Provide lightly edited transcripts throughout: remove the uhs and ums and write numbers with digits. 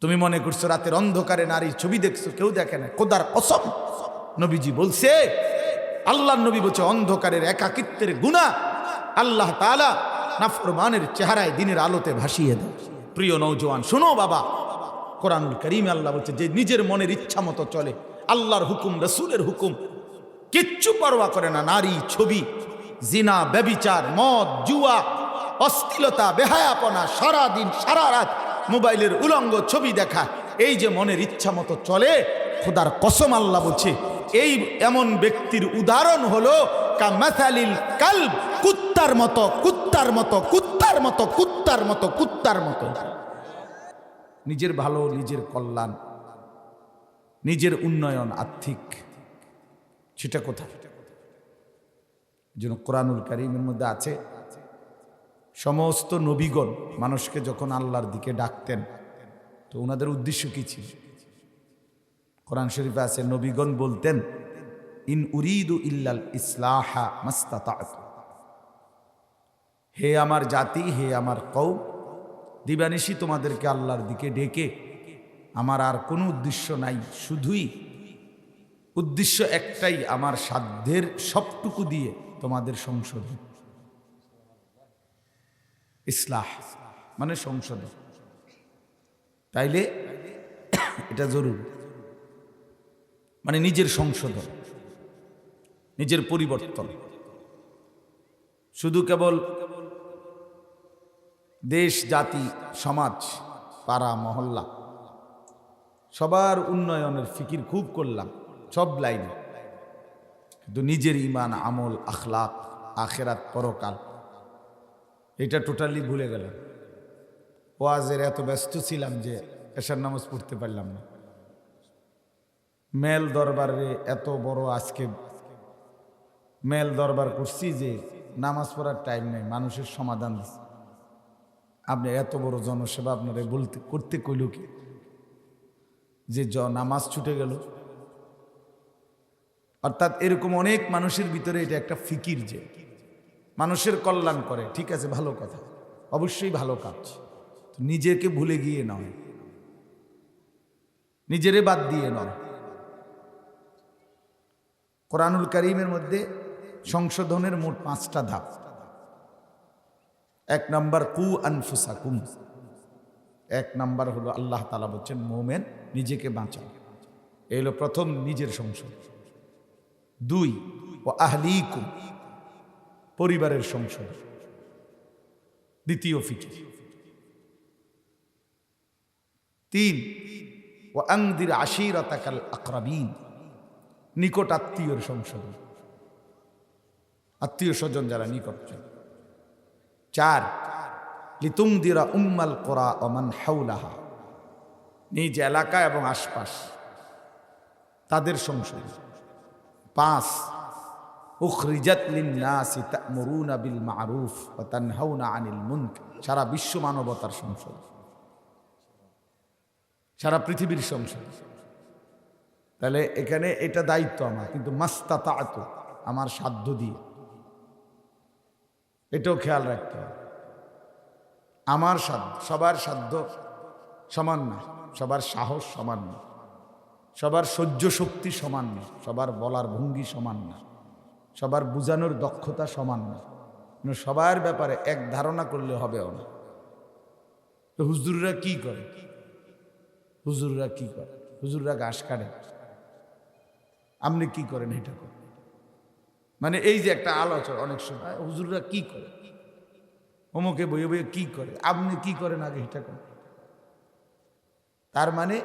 তুমি মনে করছো রাতের অন্ধকারে নারীর ছবি দেখছো, কেউ দেখে না। খোদার কসম নবীজি বলছে, আল্লাহর নবী বলছে অন্ধকারের একাকিত্বের গুনাহ আল্লাহ তাআলা নাফরমানের চেহারায় দিনের আলোতে ভাসিয়ে দেয়। প্রিয় নওজোয়ান শোনো বাবা, কোরআনুল কারীমে আল্লাহ বলছে যে নিজের মনের ইচ্ছা মতো চলে, আল্লাহর হুকুম রাসূলের হুকুম কিচ্ছু পরোয়া করে না, নারী ছবি, জিনা, ব্যভিচার, মদ, জুয়া, অশ্লীলতা, বেহায়াপনা, সারাদিন সারা রাত মোবাইলের উলঙ্গ ছবি দেখা, এই যে মনের ইচ্ছা মতো চলে, খোদার কসম আল্লাহ বলছে এই এমন ব্যক্তির উদাহরণ হলো কামাসালিল কালব, কুত্তার মতো, কুত্তার মতো, কুত্তার মতো, কুত্তার মতো, কুত্তার মতো। নিজের ভালো, নিজের কল্যাণ, নিজের উন্নয়ন আর্থিক, সেটা কোথায়? যেন কোরআনুল কারীমের মধ্যে আছে সমস্ত নবীগণ মানুষকে যখন আল্লাহর দিকে ডাকতেন তো ওনাদের উদ্দেশ্য কি ছিল? কোরআন শরীফে আছে নবীগণ বলতেন ইন উরিদু ইল্লাল ইসলাহা মাস্তাতা'তু, হে আমার জাতি, হে আমার কওম, দিবানিশি তোমাদেরকে আল্লাহর দিকে ডেকে আমার আর কোনো উদ্দেশ্য নাই, শুধুই উদ্দেশ্য একটাই, আমার সাধ্যের সবটুকু দিয়ে তোমাদের সংশোধন। ইসলাহ মানে সংশোধন। তাইলে এটা জরুরি, মানে নিজের সংশোধন, নিজের পরিবর্তন। শুধু কেবল দেশ, জাতি, সমাজ, পাড়া, মহল্লা সবার উন্নয়নের ফিকির খুব করলাম সব লাইনে, কিন্তু নিজের ঈমান, আমল, আখলাক, আখিরাত, পরকাল এটা টোটালি ভুলে গেলাম। ওয়াজের এত ব্যস্ত ছিলাম যে এশার নামাজ পড়তে পারলাম না। মেল দরবারে এত বড় আজকে মেল দরবার করছি যে নামাজ পড়ার টাইম নেই, মানুষের সমাধান দিচ্ছে। আপনি এত বড় জনসেবা আপনারা বলতে করতে কইল কি যে নামাজ ছুটে গেল? অর্থাৎ এরকম অনেক মানুষের ভিতরে এটা একটা ফিকির যে মানুষের কল্যাণ করে, ঠিক আছে, ভালো কথা, অবশ্যই ভালো কাজ, নিজেকে ভুলে গিয়ে নয়, নিজেরে বাদ দিয়ে নয়। কোরআনুল কারীমের মধ্যে সংশোধনের মোট 5টা ধাপ। 1 নাম্বার কু আনফুসাকুম, 1 নাম্বার হলো আল্লাহ তাআলা বলছেন মুমিন নিজেকে বাঁচাও, এই হলো প্রথম নিজের সংশোধন। 2 ওয়া আহলিকুম, পরিবারের সংশোধন, দ্বিতীয় ফিকির। 3 ওয়া আনদির আশীরাতাকাল আকরাবিন, নিকট আত্মীয়র সংশোধন, আত্মীয় স্বজন যারা নিকট। 4 লিতুমদিরা উম্মাল কুরা ওয়া মান হাওলাহা, নিজ এলাকা এবং আশপাশ তাদের সংশোধন। 5 উখরিজাত লিন-নাসি তা'মুরুনা বিল মা'রুফ ওয়া তানহাউনা আনিল মুনকার, সারা বিশ্ব মানবতার সংশোধন, সারা পৃথিবীর সংশোধন। তাহলে এখানে এটা দায়িত্ব আমার, কিন্তু মাস্তাতা'তু আমার সাধ্য দিয়ে, এটাও খেয়াল রাখতে হবে। আমার সাধ্য, সবার সাধ্য সমান না, সবার সাহস সমান না, সবার সহ্য শক্তি সমান না, সবার বলার ভঙ্গি সমান না, সবার বুঝানোর দক্ষতা সমান না। সবার ব্যাপারে এক ধারণা করলে হবেও না। তো হুজুররা কি করে? হুজুররা কি করে? হুজুররা ঘাস কাটে, আপনি কি করেন? এটা করেন। মানে এই যে একটা আলোচনা, অনেক সময় হুজুররা কি করে, অমুকে বইয়ে বইয়ে কি করে, আপনি কি করেন আগে এটা করেন। তার মানে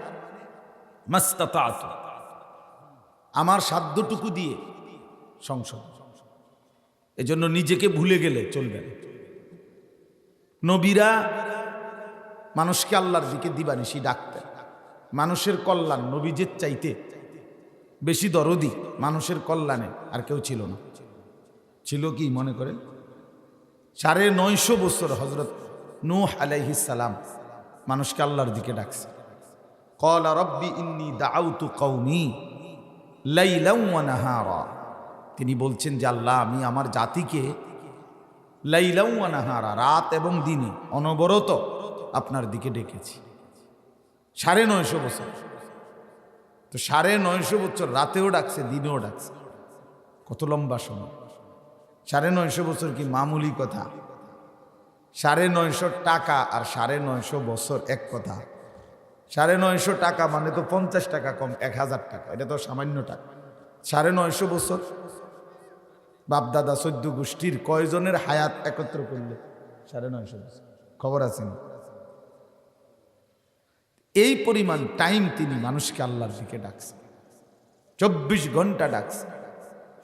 মাস্তাতা'তু, আমার সাধ্যটুকু দিয়ে সংশোধন। এজন্য নিজেকে ভুলে গেলে চলবে না। নবীরা মানুষকে আল্লাহর দিকে দিবানিশি ডাকতেন, মানুষের কল্যাণ, নবীজের চাইতে বেশি দরদি মানুষের কল্যাণে আর কেউ ছিল না। ছিল কি মনে করেন? 950 বছর হযরত নূহ আলাইহিস সালাম মানুষকে আল্লাহর দিকে ডাকছে। ক্বালা রাব্বি ইন্নী দাআউতু কওমি লাইলান ওয়া নাহারা, তিনি বলছেন যে আল্লাহ, আমি আমার জাতিকে লাইলান ওয়া নাহারা, রাত এবং দিনে অনবরত আপনার দিকে ডেকেছি। 950 বছর। তো 950 বছর রাতেও ডাকছে, দিনেও ডাকছে, কত লম্বা সময়। 950 বছর কি মামুলি কথা? 950 টাকা আর 950 বছর এক কথা। 950 টাকা মানে তো 50 টাকা কম, 1000 টাকা, এটা তো সামান্য টাকা। 950 বছর বাপদাদা 14 গোষ্ঠীর কয়জনের হায়াত একত্র করলে 950 বছর, খবর আছে না? এই পরিমাণ টাইম তিনি মানুষকে আল্লাহর দিকে ডাকছে, 24 ঘন্টা ডাকছে,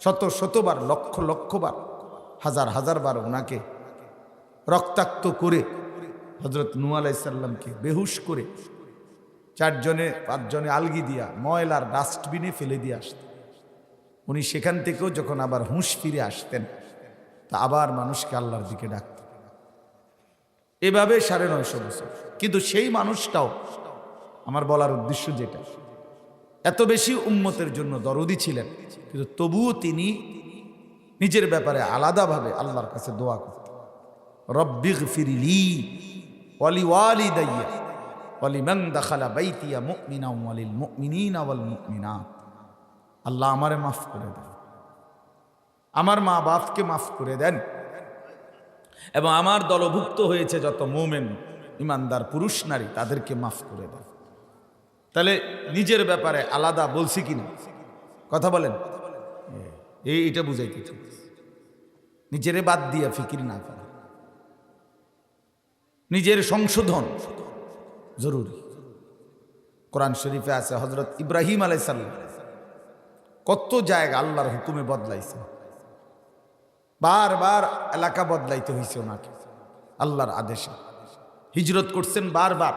শত শতবার, লক্ষ লক্ষবার, হাজার হাজার বার ওনাকে রক্তাক্ত করে, হযরত নূহ আলাইহিস সালামকে বেহুশ করে 4 জনে 5 জনে আলগি দিয়া ময়লার ডাস্টবিনে ফেলে দিয়ে আসতেন। উনি সেখান থেকেও যখন আবার হুঁশ ফিরে আসতেন, তা আবার মানুষকে আল্লাহর দিকে ডাকতেন। এভাবে 950 বছর। কিন্তু সেই মানুষটাও, আমার বলার উদ্দেশ্য যেটা, এত বেশি উম্মতের জন্য দরদি ছিলেন, কিন্তু তবুও তিনি নিজের ব্যাপারে আলাদাভাবে আল্লাহর কাছে দোয়া করতেন, রব্বিগফিরলি ওয়ালিওয়ালিদাইয়া ওয়ালিমান দাখালা বাইতিয়া মুমিনান ওয়ালিল মুমিনিনা ওয়াল মুমিনাত। আল্লাহ আমারে মাফ করে দেন, আমার মা বাপকে মাফ করে দেন, এবং আমার দলভুক্ত হয়েছে যত মুমিন ইমানদার পুরুষ নারী তাদেরকে মাফ করে দেন। তাহলে নিজের ব্যাপারে আলাদা বলছি কিনা? কথা বলেন, এইটা বুঝাইতে চাই। নিজেরে বাদ দিয়া ফিকির না করা, নিজের সংশোধন জরুরি। কোরআন শরীফে আছে হযরত ইব্রাহিম আলাইহিস সালাম কত জায়গা আল্লাহর হুকুমে বদলাইছে, বারবার এলাকা বদলাইতে হয়েছে ওনাকে আল্লাহর আদেশে। হিজরত করছেন বারবার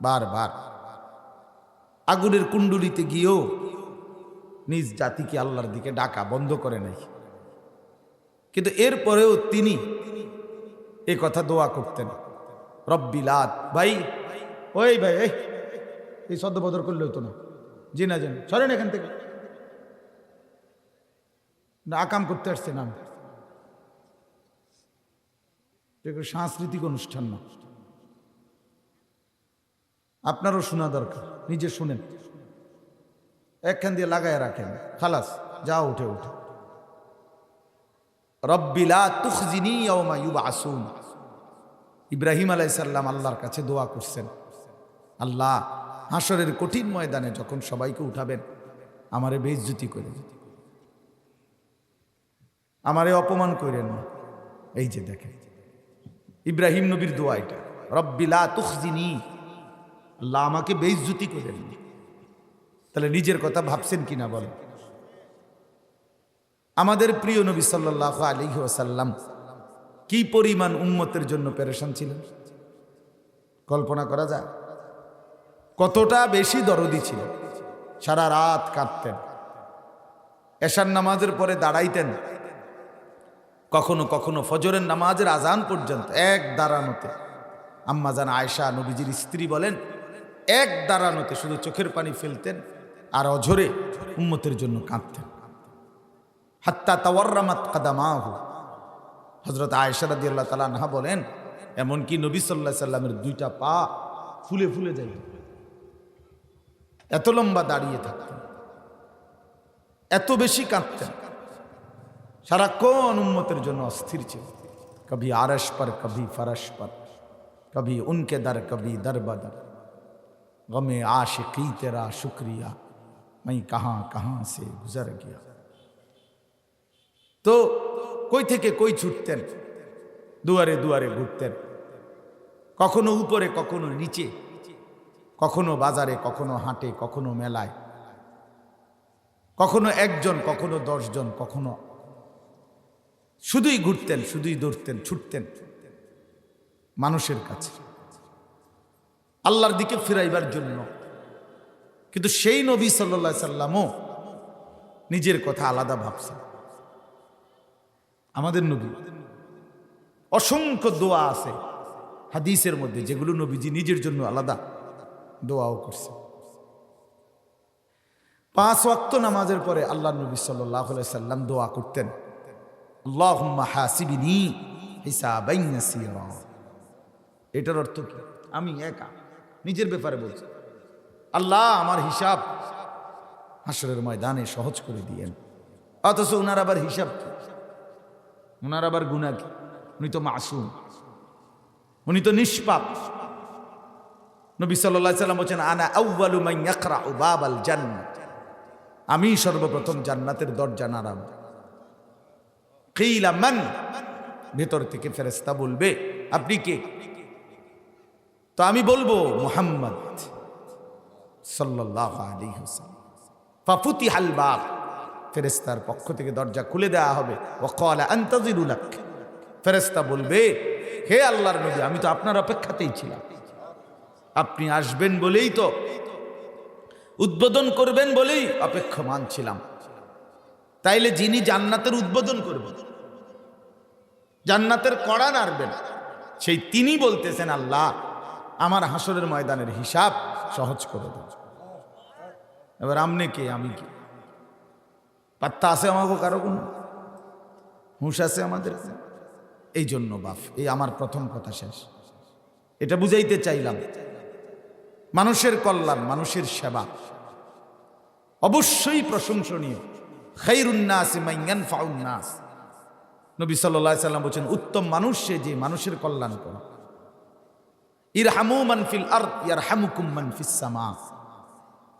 বারবার, আগুনের কুণ্ডুলিতে গিয়েও নিজ জাতিকে আল্লাহর দিকে ডাকা বন্ধ করে নাই। কিন্তু এরপরেও তিনি এ কথা দোয়া করতেন, রব্বিলাত। ভাই ওই ভাই এই সদ্য বদর করলে হতো না, জি না জান, সরেন এখান থেকে, না আকাম করতে আসছে না, সাংস্কৃতিক অনুষ্ঠান না, আপনারও শোনা দরকার, নিজে শুনেন, একখান দিয়ে লাগায় রাখেন, খালাস, যা উঠে উঠে। রব্বিলা তুখজিনি ইয়াওমা ইউবআসুন। ইব্রাহিম আলাইহিস সালাম আল্লাহর কাছে দোয়া করছেন, আল্লাহ হাসরের কঠিন ময়দানে যখন সবাইকে উঠাবেন, আমারে বেইজ্জতি করে, আমারে অপমান করেন না। এই যে দেখেন ইব্রাহিম নবীর দোয়া এটা, রব্বিলা তুখজিনি, আল্লাহ আমাকে বেইজ্জতি করেন না। তাহলে নিজের কথা ভাবছেন কিনা বলেন? আমাদের প্রিয় নবী সাল্লাল্লাহু আলাইহি ওয়াসাল্লাম কি পরিমাণ উম্মতের জন্য পেরেশান ছিলেন কল্পনা করা যায়? কতটা বেশি দরদি ছিলেন, সারা রাত কাঁদতেন, এশার নামাজের পরে দাঁড়াইতেন, কখনো কখনো ফজরের নামাজের আজান পর্যন্ত এক দাঁড়ানোতে। আম্মা জান আয়েশা নবীজির স্ত্রী বলেন, এক দাঁড়ানোতে শুধু চোখের পানি ফেলতেন আর অঝরে উম্মতের জন্য কাঁদতেন। হাত্তা তাওয়াররামাত কাদামাহু। হযরত আয়েশা রাদিয়াল্লাহু তাআলা আনহা বলেন, এমনকি নবী সাল্লাল্লাহু আলাইহি সাল্লামের 2টা পা ফুলে ফুলে যায়, এত লম্বা দাঁড়িয়ে থাকতেন, এত বেশি কাঁদতেন, সারাক্ষণ উম্মতের জন্য অস্থির ছিল। কবি আরশ পর, কবি ফরশ পর, কবি উনকে দর, কবি দর বদর, গমে आशिकी तेरा शुक्रिया मैं कहां कहां से गुजर गया। তো কই থেকে কই ছুটতেন, দুয়ারে দুয়ারে ঘুরতেন, কখনো উপরে কখনো নিচে, কখনো বাজারে কখনো হাটে কখনো মেলায়, কখনো একজন কখনো 10 জন, কখনো শুধুই ঘুরতেন, শুধুই দৌড়তেন, ছুটতেন মানুষের কাছে আল্লাহর দিকে ফিরাইবার জন্য। কিন্তু সেই নবী সাল্লাল্লাহু আলাইহি সাল্লামও নিজের কথা আলাদা ভাবছেন। আমাদের নবী অসংখ্য দোয়া আছে হাদিসের মধ্যে, যেগুলো নবীজি নিজের জন্য আলাদা দোয়াও করছে। 5 ওয়াক্ত নামাজের পরে আল্লাহর নবী সাল্লাল্লাহু আলাইহি সাল্লাম দোয়া করতেন, আল্লাহুম্মা হাসিবনি হিসাবান ইয়াসীরা। এটার অর্থ কি? আমি একা, নিজের ব্যাপারে বলছে, আল্লাহ আমার হিসাব হাসরের ময়দানে সহজ করে দিয়েন। অথচ উনার আবার হিসাব কি, উনার আবার গুনাহ কি? উনি তো মাসুম, উনি তো নিষ্পাপ। নবী সাল্লাল্লাহু আলাইহি সাল্লাম বলেন, আনা আউয়ালু মান ইয়াকরাউ বাবাল জান্নাহ, আমি সর্বপ্রথম জান্নাতের দরজা নাড়াবো। কিলা মান, ভেতর থেকে ফেরেশতা বলবে আপনি কে? তো আমি বলবো মুহাম্মদ সাল্লাল্লাহু আলাইহি ওয়াসাল্লাম। ফাফুতিহাল বাব, ফেরেশতার পক্ষ থেকে দরজা খুলে দেওয়া হবে। ওয়া ক্বালা আনতাযিরু লাক, ফেরেশতা বলবে হে আল্লাহর নবী, আমি তো আপনার অপেক্ষাতেই ছিলাম, আপনি আসবেন বলেই তো, উদ্বোধন করবেন বলেই অপেক্ষমান ছিলাম। তাইলে যিনি জান্নাতের উদ্বোধন করবেন, জান্নাতের কড়া নাড়বেন, সেই তিনি বলতেছেন আল্লাহ আমার হাসরের ময়দানের হিসাব সহজ করে দেন। এবার আমনে কে, আমি কি? পাত্তা আছে আমাকে কারো? কোন হুঁশ আছে আমাদের? এই জন্য বাপ, এই আমার প্রথম কথা শেষ। এটা বুঝাইতে চাইলাম, মানুষের কল্যাণ, মানুষের সেবা অবশ্যই প্রশংসনীয়। খায়রুন নাসি মান ইয়ানফাউন নাস, নবী সাল্লাল্লাহু আলাইহি সাল্লাম বলেন উত্তম মানুষ সে যে মানুষের কল্যাণ করে। ইরহামু মান ফিল আরদ ইয়ারহামুকুম মান ফিস সামা,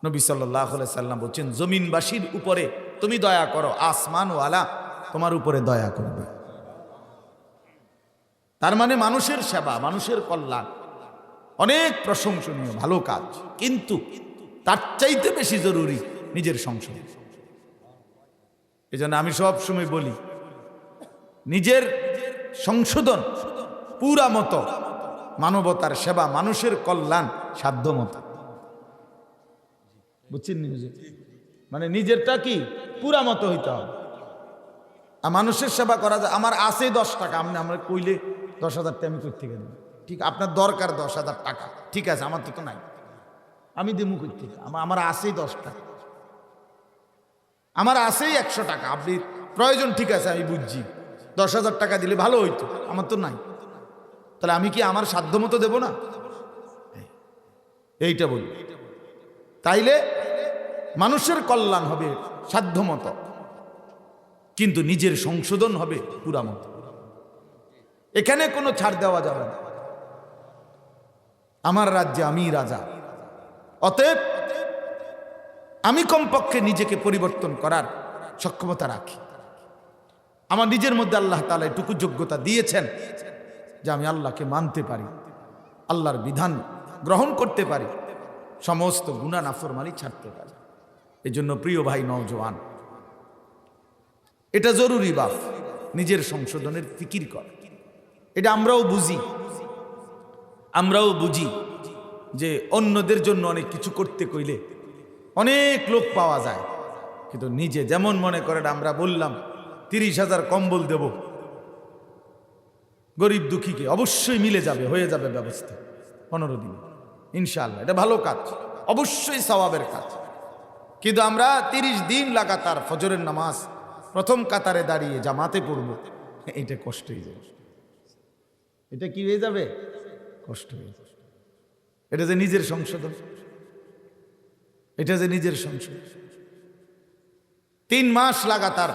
নবী সাল্লাল্লাহু আলাইহি সাল্লাম বলেন জমিনবাসীর উপরে তুমি দয়া করো, আসমানওয়ালা তোমার উপরে দয়া করবে। তার মানে মানুষের সেবা, মানুষের কল্যাণ অনেক প্রশংসনীয় ভালো কাজ, কিন্তু তার চাইতে বেশি জরুরি নিজের সংশোধন। এই জন্য আমি সব সময় বলি নিজের সংশোধন পুরা মতো, মানবতার সেবা, মানুষের কল্যাণ সাধ্য মতো। বুঝছেন? মানে নিজেরটা কি পুরা মতো হইতে হবে। আর মানুষের সেবা করা যায়। আমার আছে 10 টাকা, আপনি আমরা কইলে 10,000 টাকা আমি কই থেকে দেব? ঠিক, আপনার দরকার 10,000 টাকা, ঠিক আছে, আমার তো নাই, আমি দেবো কই থেকে? আমার আছেই 10 টাকা, আমার আছেই 100 টাকা, আপনি প্রয়োজন, ঠিক আছে আমি বুঝছি, 10,000 টাকা দিলে ভালো হইতো, আমার তো নাই, তাহলে আমি কি আমার সাধ্য মতো দেবো না? এইটা বলি। তাইলে মানুষের কল্যাণ হবে সাধ্য মতো, কিন্তু নিজের সংশোধন হবে পুরা মতো। এখানে কোনো ছাড় দেওয়া যাবে না। আমার রাজ্যে আমি রাজা, অতএব আমি কমপক্ষে নিজেকে পরিবর্তন করার সক্ষমতা রাখি। আমার নিজের মধ্যে আল্লাহ তাআলা এটুকু যোগ্যতা দিয়েছেন যে আমি আল্লাহকে মানতে পারি, আল্লাহর বিধান গ্রহণ করতে পারি, সমস্ত গুনাহ নাফরমানি ছাড়তে পারি। এই জন্য প্রিয় ভাই নওজোয়ান, এটা জরুরি বাপ, নিজের সংশোধনের ফিকির কর। এটা আমরাও বুঝি যে অন্যদের জন্য অনেক কিছু করতে কইলে অনেক লোক পাওয়া যায়, কিন্তু নিজে যেমন মনে করেন, আমরা বললাম 30,000 কম্বল দেব গরিব দুঃখীকে, অবশ্যই মিলে যাবে, হয়ে যাবে ব্যবস্থা 15 দিন ইনশাআল্লাহ। এটা ভালো কাজ, অবশ্যই সওয়াবের কাজ। কিন্তু আমরা 30 দিন লাগাতার ফজরের নামাজ প্রথম কাতারে দাঁড়িয়ে জামাতে পড়ব, এটা কষ্ট হয়ে যাবে। এটা কি হয়ে যাবে? কষ্ট হয়ে যাবে। এটা যে নিজের সংশোধন, এটা যে নিজের সংশোধন। 3 মাস লাগাতার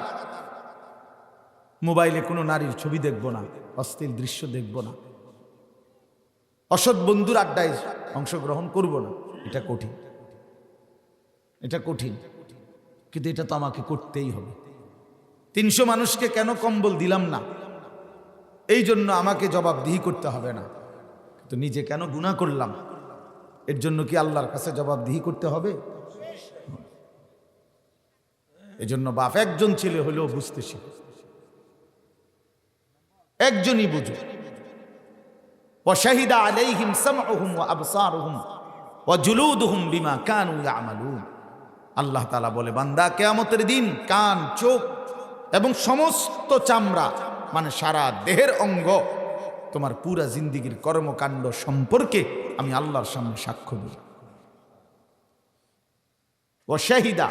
মোবাইলে কোনো নারীর ছবি দেখব না, অশ্লীল দৃশ্য দেখব না, অসৎ বন্ধুর আড্ডায় অংশগ্রহণ করব না। এটা কঠিন, এটা কঠিন, কিন্তু এটা তো আমাকে করতেই হবে। 300 মানুষকে কেন কম্বল দিলাম না, এই জন্য আমাকে জবাবদিহি করতে হবে না, কিন্তু নিজে কেন গুনাহ করলাম, এর জন্য কি আল্লাহর কাছে জবাবদিহি করতে হবে? এজন্য বাপ, একজন ছেলে হলেও বুঝতে শিখো, একজনই বুঝো। ওয়াশাহিদা আলাইহিম সামউহুম ওয়া আবসারুহুম ওয়া জুলুদুহুম বিমা কানু ইয়ামালুন। আল্লাহ তাআলা বলে, বান্দা কিয়ামতের দিন কান, চোখ এবং সমস্ত চামড়া, মানে সারা দেহের অঙ্গ, তোমার পুরা জিন্দেগীর কর্মকাণ্ড সম্পর্কে আমি আল্লাহর সামনে সাক্ষ্য দেব। ওয়াশাহিদা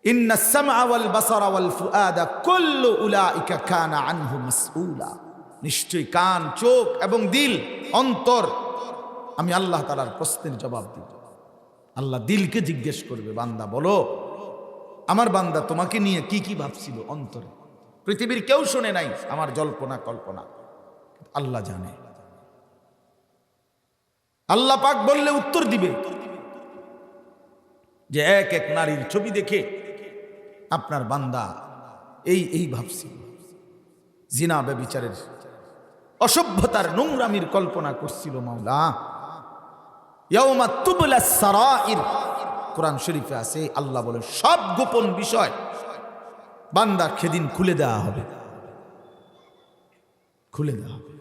ইন্নাস সামআ ওয়াল বাসারা ওয়াল ফুআদা কুল্লু উলাইকা কানা আনহু মাসউলা। নিশ্চয়ই কান, চোখ এবং দিল, অন্তর আমি আল্লাহ তাআলার প্রশ্নের জবাব দিব। আল্লাহ দিলকে জিজ্ঞেস করবে, বান্দা বলো আমার বান্দা তোমাকে নিয়ে কি কি ভাবছিল অন্তরে। পৃথিবীর কেউ শুনে নাই আমার জল্পনা কল্পনা, আল্লাহ জানে। আল্লাহ পাক বললে উত্তর দিবে যে এক এক নারীর ছবি দেখে আপনার বান্দা এই ভাবছিল, জিনা ব্যভিচারের অসভ্যতার নোংরামির কল্পনা করছিল মাওলা। ইয়াউমা তুবলাস সারাইর, কোরআন শরীফে আছে, আল্লাহ বলে সব গোপন বিষয় বান্দা সেদিন খুলে দেওয়া হবে, খুলে দেওয়া হবে।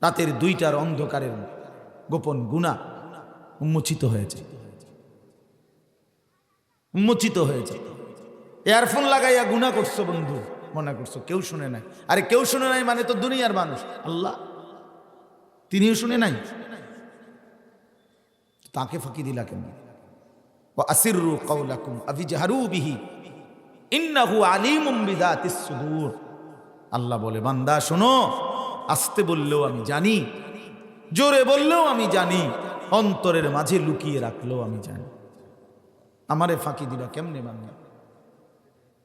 রাতের 2টার অন্ধকারের গোপন গুনাহ উন্মোচিত হয়েছে, উন্মোচিত হয়েছে। ইয়ারফোন লাগাইয়া গুনাহ করছো বন্ধু, মনে করছো কেউ শুনে নাই। আরে কেউ শুনে নাই মানে তো দুনিয়ার মানুষ, আল্লাহ তিনিও শুনে নাই, তাকে ফাঁকি দিলা কেন? ওয়া আসিররু কাওলাকুম আফিজহারু বিহি ইন্নাহু আলিমুম বিযাতিস সুদূর। আল্লাহ বলে বান্দা শোনো, আস্তে বললেও আমি জানি, জোরে বললেও আমি জানি, অন্তরের মাঝে লুকিয়ে রাখলেও আমি জানি। আমারে ফাঁকি দিলা কেমনে বান্দা?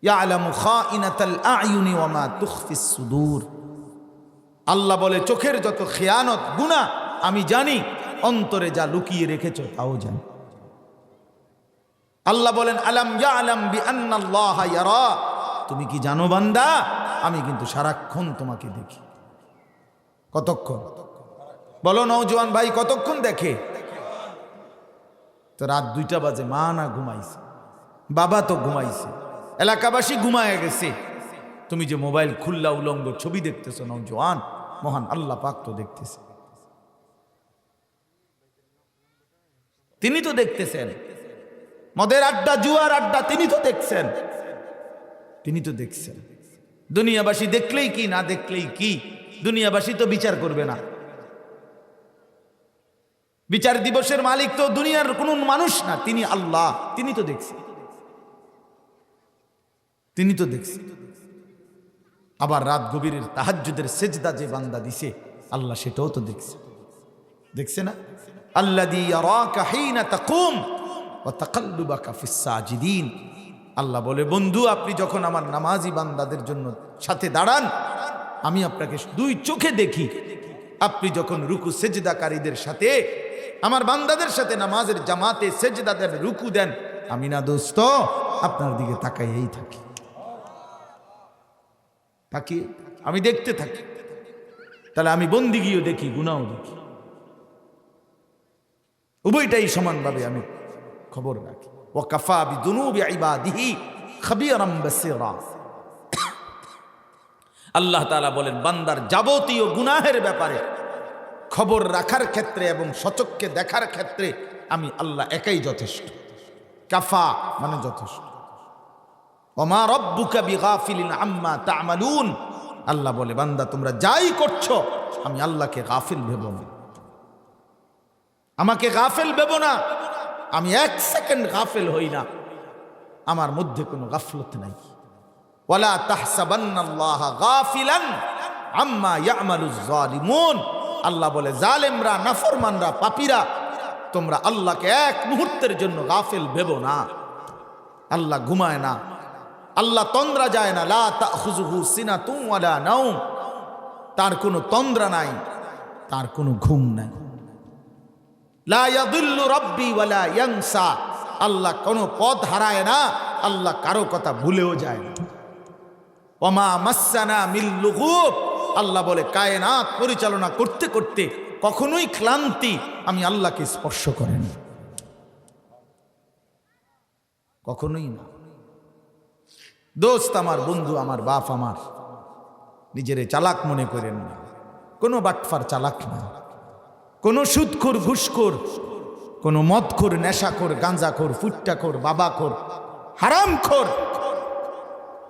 ইয়ালামু খাইনাতাল আয়ুনি ওয়া মা তুখফিস সুদূর। আল্লাহ বলে চোখের যত খেয়ানত গুনাহ আমি জানি, অন্তরে যা লুকিয়ে রেখেছো তাও জানি। আল্লাহ বলেন আলাম ইয়ালাম বিআন্নাল্লাহা ইয়ারা, তুমি কি জানো বান্দা আমি কিন্তু সারাক্ষণ তোমাকে দেখি। কতক্ষণ বলো নওজোয়ান ভাই, কতক্ষণ দেখে? তো রাত 2টা বাজে, মা না ঘুমাইছে, বাবা তো ঘুমাইছে, এলাকাবাসী ঘুমায় গেছে, তুমি যে মোবাইল খুল্লা উলঙ্গ ছবি দেখতেছো নওজোয়ান, মহান আল্লাহ পাক তো দেখতেছে, তিনি তো দেখতেছেন। মদের আড্ডা, জুয়ার আড্ডা তিনি তো দেখছেন, তিনি তো দেখছেন। দুনিয়াবাসী দেখলেই কি না দেখলেই কি, দুনিয়াবাসী তো বিচার করবে না। বিচার দিবসের মালিক তো দুনিয়ার কোন মানুষ না, তিনি আল্লাহ, তিনি তো দেখছেন, তিনি তো দেখছেন। আবার রাত গভীরের তাহাজ্জুদের সেজদা যে বান্দা দিছে আল্লাহ সেটাও তো দেখছে, দেখছে না? আল্লাযী ইয়ারাকা হিনা তাকুম ওয়া তাকাল্লুবাকা ফিস সাজিদিন। আল্লাহ বলে বন্ধু আপনি যখন আমার নামাজি বান্দাদের জন্য সাথে দাঁড়ান, আমি আপনাকে 2 চোখে দেখি। আপনি যখন রুকু সেজদাকারীদের সাথে, আমার বান্দাদের সাথে নামাজের জামাতে সেজদা দেন, রুকু দেন, আমি না দোস্ত আপনার দিকে তাকাইয়েই থাকি, থাকি, আমি দেখতে থাকি। তাহলে আমি বন্দিগিও দেখি, গুনাহও দেখি, উভয়টাই সমানভাবে আমি খবর রাখি। ওয়া কাফা বিদুনুবি ইবাদিহি খাবীরাম বাসীরা। আল্লাহ তাআলা বলেন বান্দার যাবতীয় গুনাহের ব্যাপারে খবর রাখার ক্ষেত্রে এবং সচক্ষে দেখার ক্ষেত্রে আমি আল্লাহ একাই যথেষ্ট। কাফা মানে যথেষ্ট। ওমা রব্বুকা বিগাফিলিন আম্মা তা'মালুন। আল্লাহ বলে বান্দা তোমরা যাই করছো আমি আল্লাহকে গাফিল ভেবো না, আমাকে গাফিল ভেবো না। আমি 1 সেকেন্ড গাফিল হই না, আমার মধ্যে কোনো গাফলত নাই। ওয়ালা তাহসাবান্নাল্লাহা গাফিলান আম্মা ইয়ামালুজ জালিমুন। আল্লাহ বলে জালেমরা, নাফরমানরা, পাপীরা, তোমরা আল্লাহকে 1 মুহূর্তের জন্য গাফিল ভেবো না। আল্লাহ ঘুমায় না, আল্লাহ তন্দ্রা যায় না। লা তাখুযুহু সিনাতুন ওয়ালা নাওম। তার কোনো তন্দ্রা নাই, তার কোনো ঘুম নাই। লা ইয়াদিল্লু রাব্বি ওয়ালা ইয়ানসা। আল্লাহ কোনো পথ হারায় না, আল্লাহ কারো কথা ভুলেও যায় না। ওমা মাসসানা মিন লুগুব। আল্লাহ বলে কায়নাত পরিচালনা করতে করতে কখনোই ক্লান্তি আমি আল্লাহকে স্পর্শ করে না, কখনোই না। দোস্ত আমার, বন্ধু আমার, বাপ আমার, নিজেরে চালাক মনে করেন না। কোনো বাটফার চালাক না, কোনো সুদখোর, ঘুষখোর, কোনো মদখোর, নেশাখোর, গাঁজাখোর, ফুট্টাখোর, বাবাখোর, হারামখোর,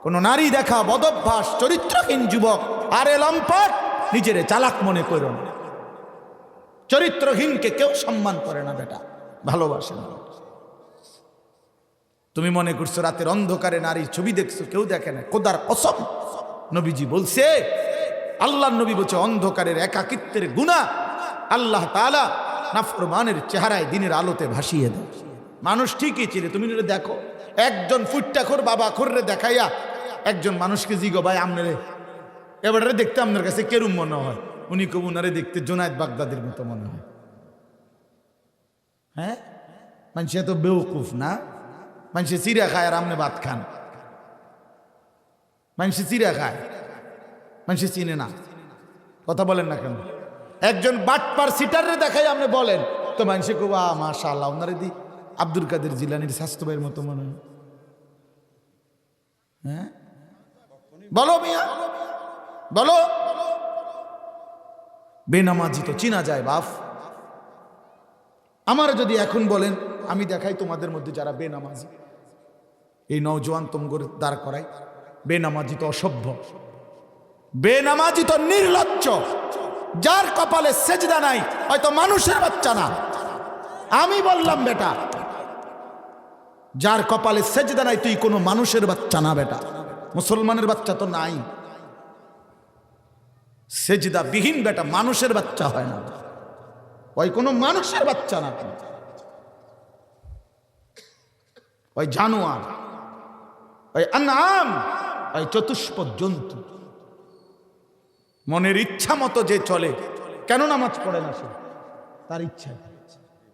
কোন নারী দেখা, বদভ্যাস, চরিত্রহীন যুবক আরে লম্পট নিজেরে চালাক মনে করো না। চরিত্রহীনকে কেউ সম্মান করে না বেটা, ভালোবাসে না। তুমি মনে করছো রাতের অন্ধকারে নারীর ছবি দেখছো, কেউ দেখে না। খোদার কসম নবীজি বলছে, আল্লাহর নবী বলছে অন্ধকারের একাকিত্বের গুনাহ আল্লাহ তাআলা নাফরমানের চেহারায় দিনের আলোতে ভাসিয়ে দেয়। মানুষ ঠিকই চিনে, তুমি নিলে দেখো একজন ফুট্টাখোর বাবা খোররে দেখাইয়া একজন মানুষকে জিগো ভাই আমনারে এবারে দেখতে আপনার কাছে কেরুম মনে হয়, উনি কব উনারে দেখতে জোনায়েদ বাগদাদির মতো মনে হয়। হ্যাঁ, মানুষ এত বেউকুফ না, মানুষে চিড়া খায় আর আপনি ভাত খান। মানুষে চিড়া খায়, মানুষে চিনে না। কথা বলেন না কেন? একজন বাটপার সিটারে দেখাই আপনি বলেন তো মানুষে কব মাশাআল্লাহ ওনারে দি আব্দুল কাদের জিলানির স্বাস্থ্য ভাইয়ের মতো মনে হয়। হ্যাঁ বলো মিয়া বলো। বেনামাজি তো চিনা যায় বাপ। আমার যদি এখন বলেন আমি দেখাই তোমাদের মধ্যে যারা বেনামাজি, এই নওজোয়ান তোমগোর দাঁড় করাই। বেনামাজি তো অসভ্য, বেনামাজি তো নির্লজ্জ, যার কপালে সেজদা নাই হয়তো মানুষের বাচ্চা না। আমি বললাম বেটা, যার কপালে সেজদা নাই তুই কোনো মানুষের বাচ্চা না বেটা, মুসলমানের বাচ্চা তো নাই। সেজদা বিহীন বেটা মানুষের বাচ্চা হয় না, ওই কোনো মানুষের বাচ্চা না, ওই জানোয়ার, ওই আনআম, ওই চতুষ্পদ জন্তু। মনের ইচ্ছা মতো যে চলে, কেন নামাজ পড়ে না সে? তার ইচ্ছা,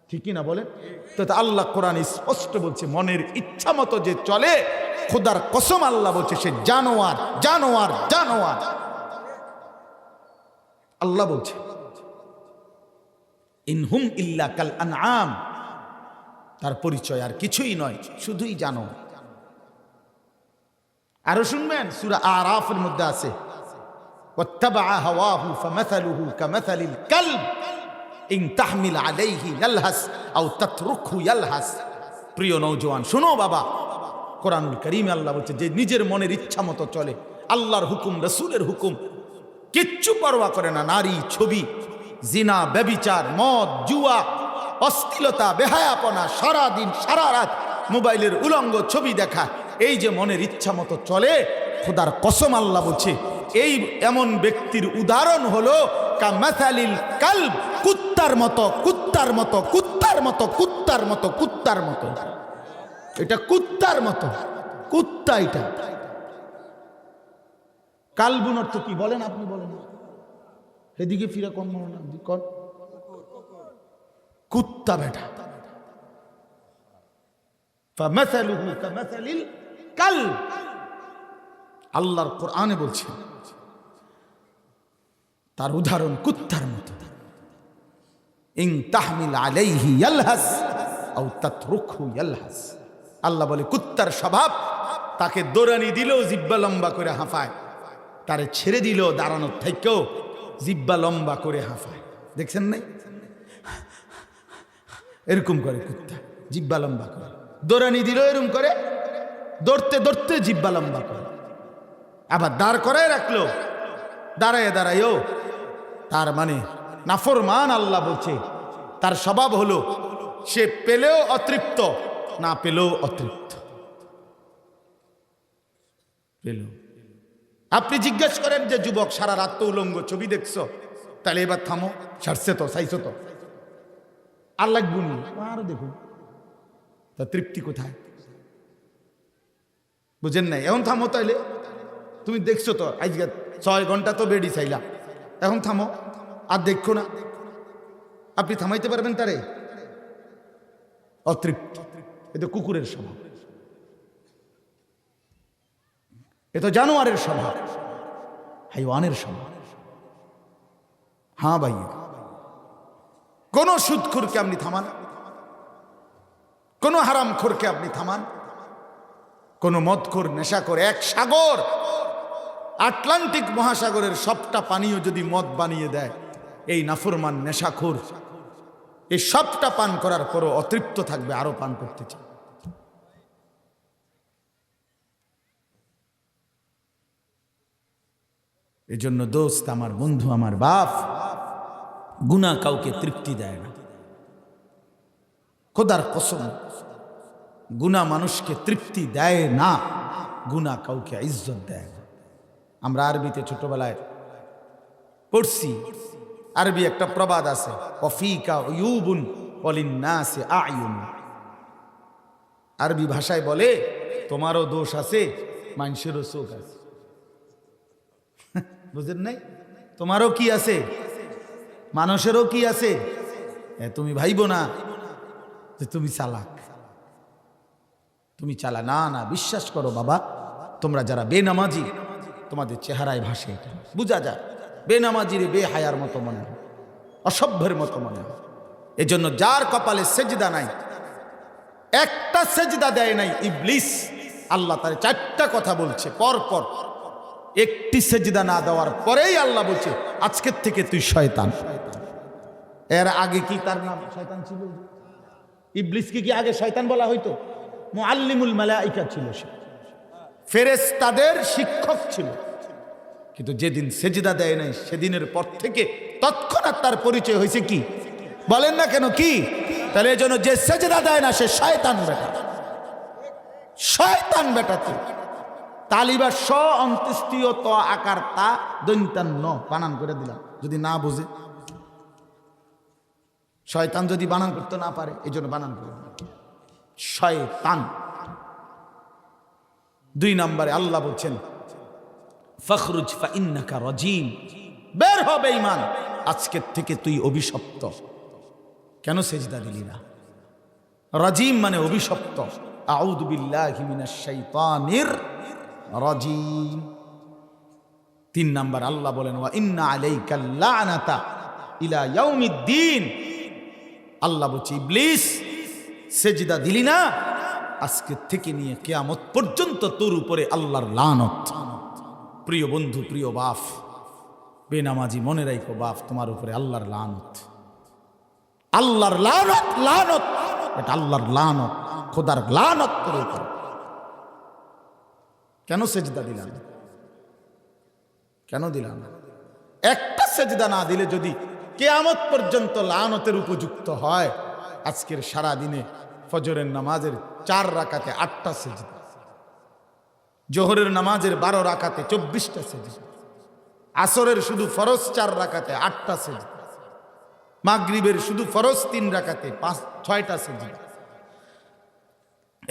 ঠিকই না বলেন তো? আল্লাহ কোরআন স্পষ্ট বলছে মনের ইচ্ছা মতো যে চলে, খোদার কসম আল্লাহ বলছে সে জানোয়ার জানোয়ার জানোয়ার। আল্লাহ বলছে ইনহুম ইল্লা কাল আনআম, তার পরিচয় আর কিছুই নয়, শুধুই জানো। আরো শুনবেন সূরা আরাফের মধ্যে আছে ওয়াত্তাবা হাওয়াহু ফামাসালুহু কামাসালিল কালব ইন তাহমিল আলাইহি ইয়ালহাস আও তাতরুকহু ইয়ালহাস। প্রিয় নওজোয়ান শোনো বাবা, কোরআনুল কারীমে আল্লাহ বলছে যে নিজের মনের ইচ্ছা মতো চলে, আল্লাহর হুকুম রাসূলের হুকুম কিচ্ছু পরোয়া করে না, নারী ছবি, জিনা, ব্যভিচার, মদ, জুয়া, অশ্লীলতা, বেহায়াপনা, সারাদিন সারা রাত মোবাইলের উলঙ্গ ছবি দেখা, এই যে মনের ইচ্ছা মতো চলে, খোদার কসম আল্লাহ বলছে এই এমন ব্যক্তির উদাহরণ হলো কামাসালিল কালব, কুত্তার মতো কুত্তার মতো কুত্তার মতো কুত্তার মতো কুত্তার মতো। এটা কুত্তার মতো, কুত্তা এটা। কালবুন অর্থ কি বলেন আপনি? বলেন এদিকে ফিরে কোন মনে কর, কুত্তা বেটা। ফামাসালুহু কামাসালিল কালব, আল্লাহর কোরআনে বলছে তার উদাহরণ কুত্তার মতো। ইন তাহমিল আলাইহি ইয়ালহাস আও তাতরুকহু ইয়ালহাস। আল্লাহ বলে কুত্তার স্বভাব, তাকে দৌড়ানি দিলেও জিব্বা লম্বা করে হাঁফায়, তারে ছেড়ে দিলেও দাঁড়ানোর থেকেও জিব্বা লম্বা করে হাঁফায়। দেখছেন নাই? এরকম করে কুত্তা, জিব্বা লম্বা করে। দৌড়ানি দিলেও এরকম করে, দৌড়তে দৌড়তে জিব্বা লম্বা করে। আবার দাঁড় করায় রাখলো, দাঁড়ায় দাঁড়ায়ও। তার মানে নাফরমান। আল্লাহ বলছে তার স্বভাব হলো সে পেলেও অতৃপ্ত, না পেলেও অতৃপ্ত। পেলেও আপনি জিজ্ঞেস করেন যে যুবক সারা রাত তো উলঙ্গ ছবি দেখছো, তাহলে এবার থামো, ছাড়ছে তো, চাইছো তো, আর লাগবো নি, আরো দেখুন, তা তৃপ্তি কোথায়? বুঝেন নাই? এখন থামো, তাইলে তুমি দেখছো তো আজকে 6 ঘন্টা তো বেডি চাইলা, এখন থামো, আর দেখো না। আপনি থামাইতে পারবেন তারে? অতৃপ্ত। এ তো কুকুরের স্বভাব, এ তো জানোয়ারের স্বভাব, হাইওয়ানের স্বভাব। হ্যাঁ ভাই, কোন সুদখোরকে আপনি থামান, কোন হারামখোরকে আপনি থামান, কোন মদখোর, নেশাখোর, এক সাগর আটলান্টিক মহাসাগরের সবটা পানীয় যদি মদ বানিয়ে দেয়, এই নাফরমান নেশাখোর এই সবটা পান করার পরও অতৃপ্ত থাকবে, আরো পান করতে চায়। এজন্য দোস্ত আমার, বন্ধু আমার, বাপ, গুনাহ কাউকে তৃপ্তি দেয় না। খোদার কসম, গুনাহ মানুষকে তৃপ্তি দেয় না, গুনাহ কাউকে ইজ্জত দেয় না। আমরা আরবিতে ছোটবেলায় পড়ছি আরবি একটা প্রবাদ আছে, ওয়াফিকা উয়ুবুন ওয়ালিন্নাসি আয়ুন। আরবি ভাষায় বলে তোমারও দোষ আছে, মানুষেরও চোখ আছে। বুঝেন নাই? তোমারও কি আছে, মানুষেরও কি আছে। তুমি ভাইবো না যে তুমি চালাক, তুমি চালা না, না, বিশ্বাস করো বাবা, তোমরা যারা বেনামাজি তোমাদের চেহারায় ভাসে এটা বুঝা যায়। বেনামাজির বেহায়ার মতো মনে হয়, অসভ্যের মতো মনে হয়। এজন্য যার কপালে সেজদা নাই, একটা সেজদা দেয় নাই ইবলিস, আল্লাহ তার 4টা কথা বলছে পর পর। একটি সেজদা না দেওয়ার পরেই আল্লাহ বলছে আজকের থেকে তুই শয়তান। এর আগে কি তার নাম শয়তান ছিল? ইবলিসকে কি আগে শয়তান বলা হইতো? মুআল্লিমুল মালাইকা ছিল সে, ফেরেশতাদের শিক্ষক ছিল। কিন্তু যেদিন সেজদা দেয় নাই সেদিনের পর থেকে তৎক্ষণাৎ তার পরিচয় হয়েছে কি? বলেন না কেন কি? তাহলে এই জন্য যে সেজদা দেয় না সে শয়তান বেটা, শয়তান বেটা। তুই তালিবার স অন্ত্যেষ্টিয় ত আকার তা দৈন্তান ন বানান করে দিলাম, যদি না বুঝে। শয়তান যদি বানান করতে না পারে এই জন্য বানান করে দিলাম শয়তান। 2 নম্বরে আল্লাহ বলছেন ফখরুজ ফাইন্নাকা রাজিম, বের হ বেঈমান, আজকের থেকে তুই অভিশপ্ত। কেন সেজদা দিলি না? রাজিম মানে অভিশপ্ত। আউযু বিল্লাহি মিনাশ শাইতানির রাজিম। 3 নম্বর আল্লাহ বলেন ওয়া ইন্না আলাইকাল লানাতা ইলা ইয়াউমিদ্দিন। আল্লাহ বলছে ইবলিস সেজদা দিলি না, আজকের থেকে নিয়ে কিয়ামত পর্যন্ত তোর উপরে আল্লাহর লানত। প্রিয় বন্ধু, প্রিয় বাপ, বেনামাজি মনে রাখো বাপ, তোমার উপরে আল্লাহর লানত, আল্লাহর লানত, লানত, এটা আল্লাহর লানত, খোদার লানত তোর উপর। কেন সেজদা দিলাম? কেন দিলাম না? একটা সেজদা না দিলে যদি কিয়ামত পর্যন্ত লানতের উপযুক্ত হয়, আজকের সারা দিনে ফজরের নামাজের 4 রাকাতে 8টা সেজদা, জোহরের নামাজের 12 রাকাতে 24টা সেজদা, আসরের শুধু ফরজ 4 রাকাতে 8টা সেজদা, মাগরিবের শুধু ফরজ 3 রাকাতে 6টা সেজদা,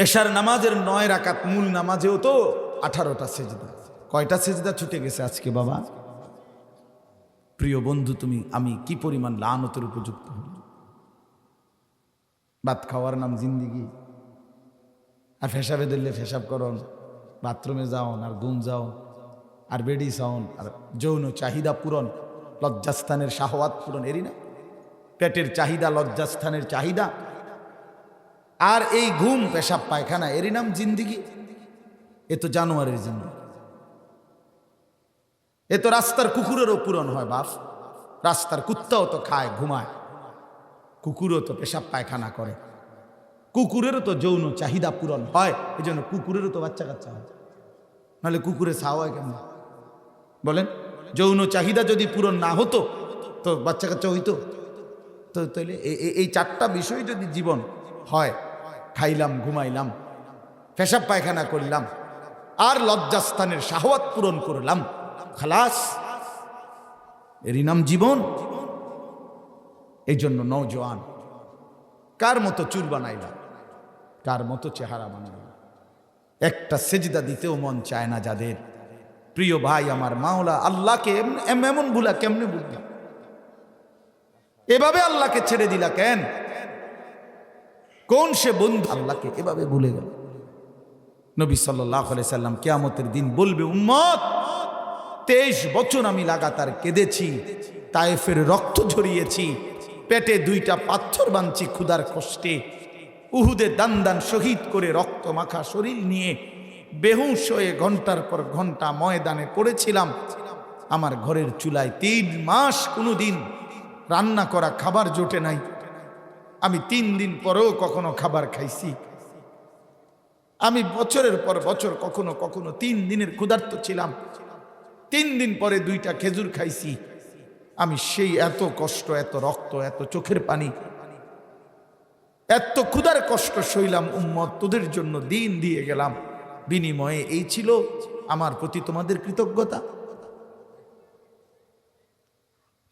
এশার নামাজের 9 রাকাত মূল নামাজেও তো 18টা সেজদা। কয়টা সেজদা ছুটে গেছে আজকে বাবা? প্রিয় বন্ধু, তুমি আমি কি পরিমাণ লানতের উপযুক্ত হল। ভাত খাওয়ার নাম জিন্দিগি, আর ফেসাবে দিলে ফেসাব করন, বাথরুমে যাওন, আর গুম যাওন, আর বেডি চাওন, আর যৌন চাহিদা পূরণ, লজ্জাস্থানের শাহওয়াত পূরণ, এরই না? পেটের চাহিদা, লজ্জাস্থানের চাহিদা, আর এই ঘুম, পেশাব, পায়খানা, এরই নাম জিন্দিগি? এ তো জানোয়ারের জিন্দিগি। এ তো রাস্তার কুকুরেরও পূরণ হয় বাপ, রাস্তার কুত্তাও তো খায়, ঘুমায়, কুকুরও তো পেশাব পায়খানা করে, কুকুরেরও তো যৌন চাহিদা পূরণ হয়, এই জন্য কুকুরেরও তো বাচ্চা কাচ্চা হয়, নাহলে কুকুরে ছাওয়া হয় কেমন? বলেন, যৌন চাহিদা যদি পূরণ না হতো তো বাচ্চা কাচ্চা হইতো? তো তাহলে এই 4টা বিষয় যদি জীবন হয়, খাইলাম, ঘুমাইলাম, পেশাব পায়খানা করলাম, আর লজ্জাস্থানের শাহওয়াত পূরণ করলাম, খালাস, এরই নাম জীবন। এই জন্য নওজোয়ান, কার মতো চুল বানাইলাম, কার মতো চেহারা বানাইলাম, একটা সেজদা দিতেও মন চায় না যাদের। প্রিয় ভাই আমার, মাওলা আল্লাহকে এমন ভুলা কেমনে বুঝলাম? এভাবে আল্লাহকে ছেড়ে দিলা কেন? কোন সে বন্ধু আল্লাহকে এভাবে ভুলে গেল? নবী সাল্লাল্লাহু আলাইহি সাল্লাম কিয়ামতের দিন বলবে, উম্মত 23 বছর আমি লাগাতার কেঁদেছি, তায়েফের রক্ত ঝরিয়েছি, পেটে 2টা পাথর বাঁধছি ক্ষুধার কষ্টে, উহুদে দান দান শহীদ করে রক্ত মাখা শরীর নিয়ে বেহুশ হয়ে ঘন্টার পর ঘন্টা ময়দানে পড়েছিলাম। আমার ঘরের চুলায় 3 মাস কোনোদিন রান্না করা খাবার জোটে নাই। আমি 3 দিন পরেও কখনো খাবার খাইছি। আমি বছরের পর বছর কখনো কখনো 3 দিনের ক্ষুধার্ত ছিলাম, 3 দিন পরে 2টা খেজুর খাইছি। আমি সেই এত কষ্ট, এত রক্ত, এত চোখের পানি, এত ক্ষুধার কষ্ট সইলাম উম্মত, তোদের জন্য দিন দিয়ে গেলাম, বিনিময়ে এই ছিল আমার প্রতি তোমাদের কৃতজ্ঞতা?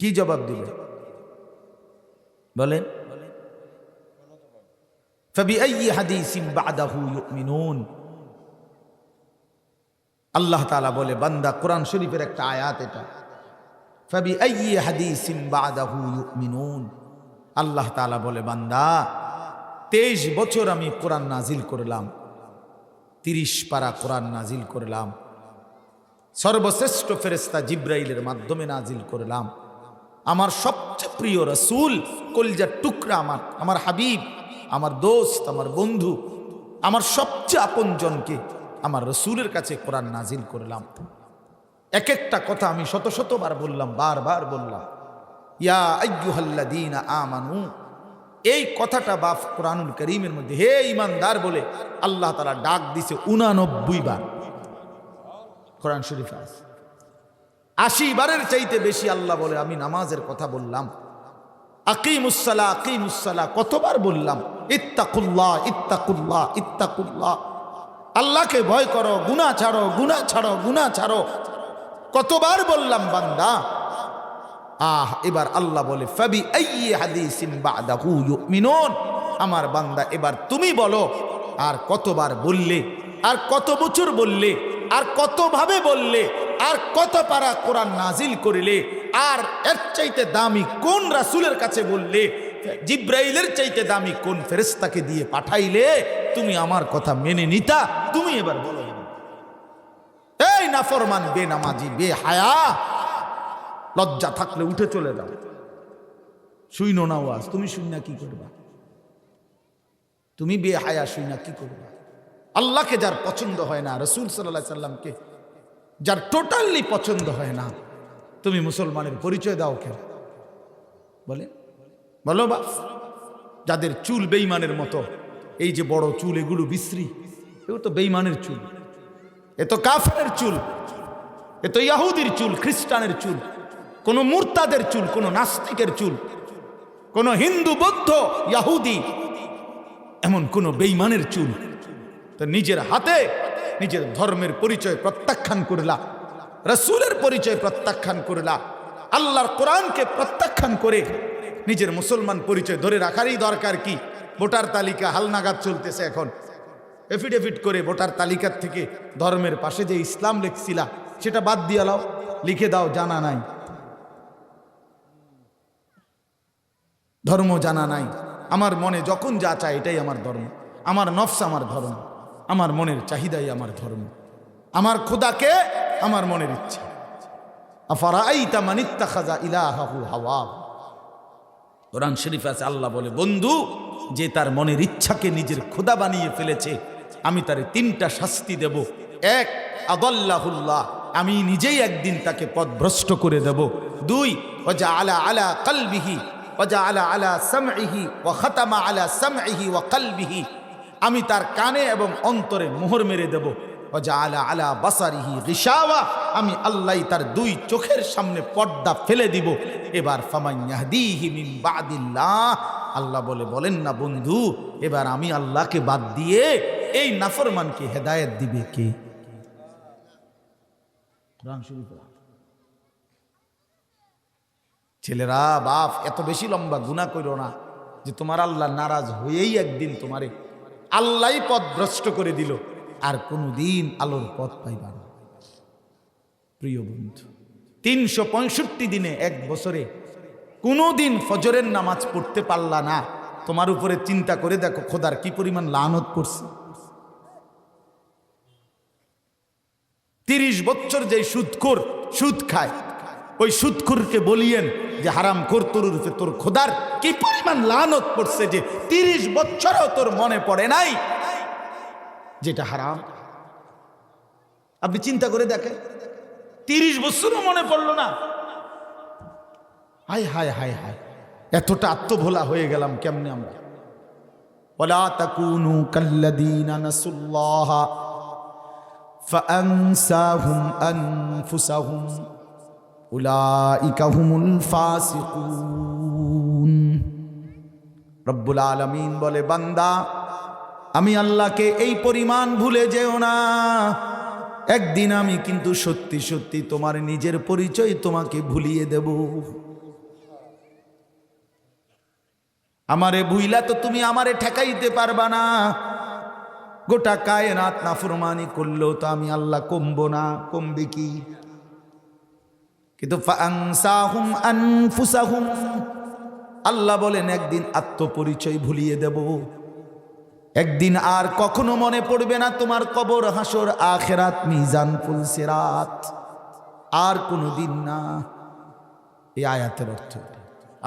কি জবাব দিবে? বলেন ফাবিআইয়ি হাদিসিন বা'দাহু ইউমিনুন। আল্লাহ তাআলা বলে, বান্দা, কোরআন শরীফের একটা আয়াত এটা, ফাবিআইয়ি হাদিসিন বা'দাহু ইউমিনুন। আল্লাহ তাআলা বলে, বান্দা, 23 বছর আমি কোরআন নাজিল করলাম, 30 পারা কোরআন নাজিল করলাম, সর্বশ্রেষ্ঠ ফেরেশতা জিব্রাইলের মাধ্যমে নাজিল করলাম। আমার সবচেয়ে প্রিয় রাসূল, কলিজার টুকরা, আমার হাবিব, আমার দোস্ত, আমার বন্ধু, আমার সবচেয়ে আপনজনকে আমার রাসূলের কাছে কোরআন নাজিল করলাম। এক একটা কথা আমি শত শতবার বললাম, বারবার বললাম, ইয়া আইয়ুহাল্লাযীনা আমানু। এই কথাটা বাফ কোরআনুল কারীমের মধ্যে হে ঈমানদার বলে আল্লাহ তাআলা ডাক দিছে 89 বার। কোরআন শরীফে আছে 80 বারের চাইতে বেশি আল্লাহ বলে আমি নামাজের কথা বললাম। আকিমুস সালাহ, আকিমুস সালাহ কতবার বললাম, ইত্তাকুল্লাহ, ইত্তাকুল্লাহ, ইত্তাকুল্লাহ, আল্লাহকে ভয় করো, গুনাহ ছাড়ো, গুনাহ ছাড়ো, গুনাহ ছাড়ো, কতবার বললাম বান্দা। এবার আল্লাহ বলে, ফাবিআইয়ি হাদিসিন বা'দাহু ইউমিনুন। আমার বান্দা, এবার তুমি বলো, আর কতবার বললে, আর কত বছর বললে, আর কতভাবে বললে, আর কত পারা কোরআন নাজিল করিলে, আর এর চাইতে দামি কোন রাসূলের কাছে বললে, জিব্রাইলের চাইতে দামি কোন ফেরেশতাকে দিয়ে পাঠাইলে তুমি আমার কথা মেনে নিতা? তুমি এবার বলো। এই নাফরমান, বেনামাজি, বেহায়া, লজ্জা থাকলে উঠে চলে যাও। শুইনো না ওয়াজ, তুমি শুই না কি করবা? তুমি বেহায়া, শুই না কি করবা? আল্লাহকে যার পছন্দ হয় না, রাসূল সাল্লাল্লাহু আলাইহি সাল্লামকে যার টোটালি পছন্দ হয় না, তুমি মুসলমানের পরিচয় দাও কেন? বলে বলো বাপ। যাদের চুল বেঈমানের মতো, এই যে বড় চুল, এগুলো বিশ্রী, এগুলো তো বেঈমানের চুল, এ তো কাফেরের চুল, এ তো ইহুদির চুল, খ্রিস্টানের চুল, কোন মুরতাদের চুল, কোন নাস্তিকের চুল, কোন হিন্দু, বৌদ্ধ, ইহুদি, এমন কোন বেঈমানের চুল। তো নিজের হাতে নিজের ধর্মের পরিচয় প্রত্যাখ্যান করলা, রাসূলের পরিচয় প্রত্যাখ্যান করলা, আল্লাহর কোরআনকে প্রত্যাখ্যান করে নিজের মুসলমান পরিচয় ধরে রাখারই দরকার কি? ভোটার তালিকা হালনাগাদ চলতেছে এখন, এফিডেভিট করে ভোটার তালিকার থেকে ধর্মের পাশে যে ইসলাম লিখছিলা সেটা বাদ দিয়ে লাও, লিখে দাও জানা নাই, ধর্ম জানা নাই, আমার মনে যখন যা চায় এটাই আমার ধর্ম, আমার নফস আমার ধর্ম, আমার মনের চাহিদাই আমার ধর্ম, আমার খোদাকে আমার মনের ইচ্ছা। আফারাআইতা মান ইত্তাখাযা ইলাহাহু হাওয়াহু। কোরআন শরীফে আছে, আল্লাহ বলে, বন্ধু, যে তার মনের ইচ্ছাকে নিজের খোদা বানিয়ে ফেলেছে, আমি তারে 3টা শাস্তি দেব। 1, আদাল্লাহুল্লাহ, আমি নিজেই একদিন তাকে পথভ্রষ্ট করে দেব। 2, ওয়াজআলা আলা কলবিহি ওয়াজআলা আলা সামঈহি ওয়া খাতামা আলা সামঈহি ওয়া কলবিহি, আমি তার কানে এবং অন্তরে মোহর মেরে দেব। ওয়াজআলা আলা বাসারিহি গিশাওয়া, আমি আল্লাহ তার 2 চোখের সামনে পর্দা ফেলে দিব। এবার ফামান ইয়াহদিহি মিন বাদিল্লাহ, আল্লাহ বলেন না বন্ধু, এবার আমি আল্লাহকে বাদ দিয়ে এই নাফরমানকে হেদায়েত দিবে কে? কোরআন শরীফ। ছেলেরা, বাপ, এত বেশি লম্বা গুনাহ করো না যে তোমার আল্লাহ নারাজ হয়েই একদিন তোমারে আল্লাহই পথ ভ্রষ্ট করে দিল, আর কোনদিন আলোর পথ পাইবা না। প্রিয় বন্ধু, 365 দিনে, 1 বছরে কোনদিন ফজরের নামাজ পড়তে পারলা না, তোমার উপরে চিন্তা করে দেখো খোদার কি পরিমাণ লানত করছে। 30 বছর যে সুদখোর সুদ খায়, ওই সুদখোরকে বলিয়েন যে হারাম খোর, তোর রূপে তোর খোদার কি পরিমাণ লানত পড়ছে যে 30 বছরও তোর মনে পড়ে নাই যেটা হারাম। আপনি চিন্তা করে দেখেন, 30 বছরও মনে পড়লো না। হায় হায় হায় হায়, এতটা আত্মভোলা হয়ে গেলাম কেমনে আমরা। ওয়ালা তাকুনু কাল্লাযীনা নাসুল্লাহ ফাআনসাহুম আনফুসাহুম উলাইকা হুমুল ফাসিকুন। রব্বুল আলামিন বলে, বান্দা, আমি আল্লাহকে এই পরিমাণ ভুলে যেও না, একদিন আমি কিন্তু সত্যি সত্যি তোমার নিজের পরিচয় তোমাকে ভুলিয়ে দেব। আমারে ভুইলা তো তুমি আমারে ঠেকাইতে পারবা না। গোটা কায়নাত নাফরমানি করলেও তো আমি আল্লাহ কমবো না, কমবে কি? কিন্তু ফাআনসাহুম আনফুসাহুম, আল্লাহ বলেন একদিন আত্মপরিচয় ভুলিয়ে দেব। একদিন আর কখনো মনে পড়বে না তোমার কবর, হাসর, আখিরাত, মিজান, ফুলসিরাত, আর কোনোদিন না। এই আয়াতের অর্থ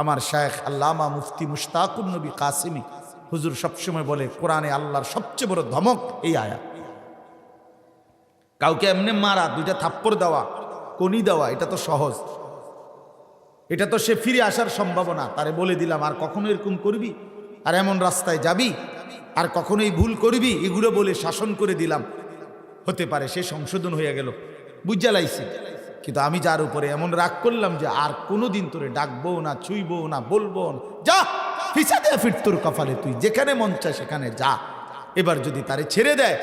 আমার শায়েখ আল্লামা মুফতি মুশতাকুন নবী কাসিমি হুজুর সবসময় বলে, কোরআনে আল্লাহর সবচেয়ে বড় ধমক এই আয়াত। কাউকে এমনি মারা, দুইটা থাপ্পড় দেওয়া, কনি দেওয়া, এটা তো সহজ, এটা তো সে ফিরে আসার সম্ভাবনা। তারে বলে দিলাম আর কখনো এরকম করবি, আর এমন রাস্তায় যাবি, আর কখনোই ভুল করবি, এগুলো বলে শাসন করে দিলাম। হতে পারে সে সংশোধন হয়ে গেল, বুঝা লাইছি। কিন্তু আমি যার উপরে এমন রাগ করলাম যে আর কোনোদিন তোরে ডাকবো না, ছুঁইবো না, বলবো না, যা ফিসা দে ফির তোর কপালে, তুই যেখানে মন চায় সেখানে যা। এবার যদি তারে ছেড়ে দেয়,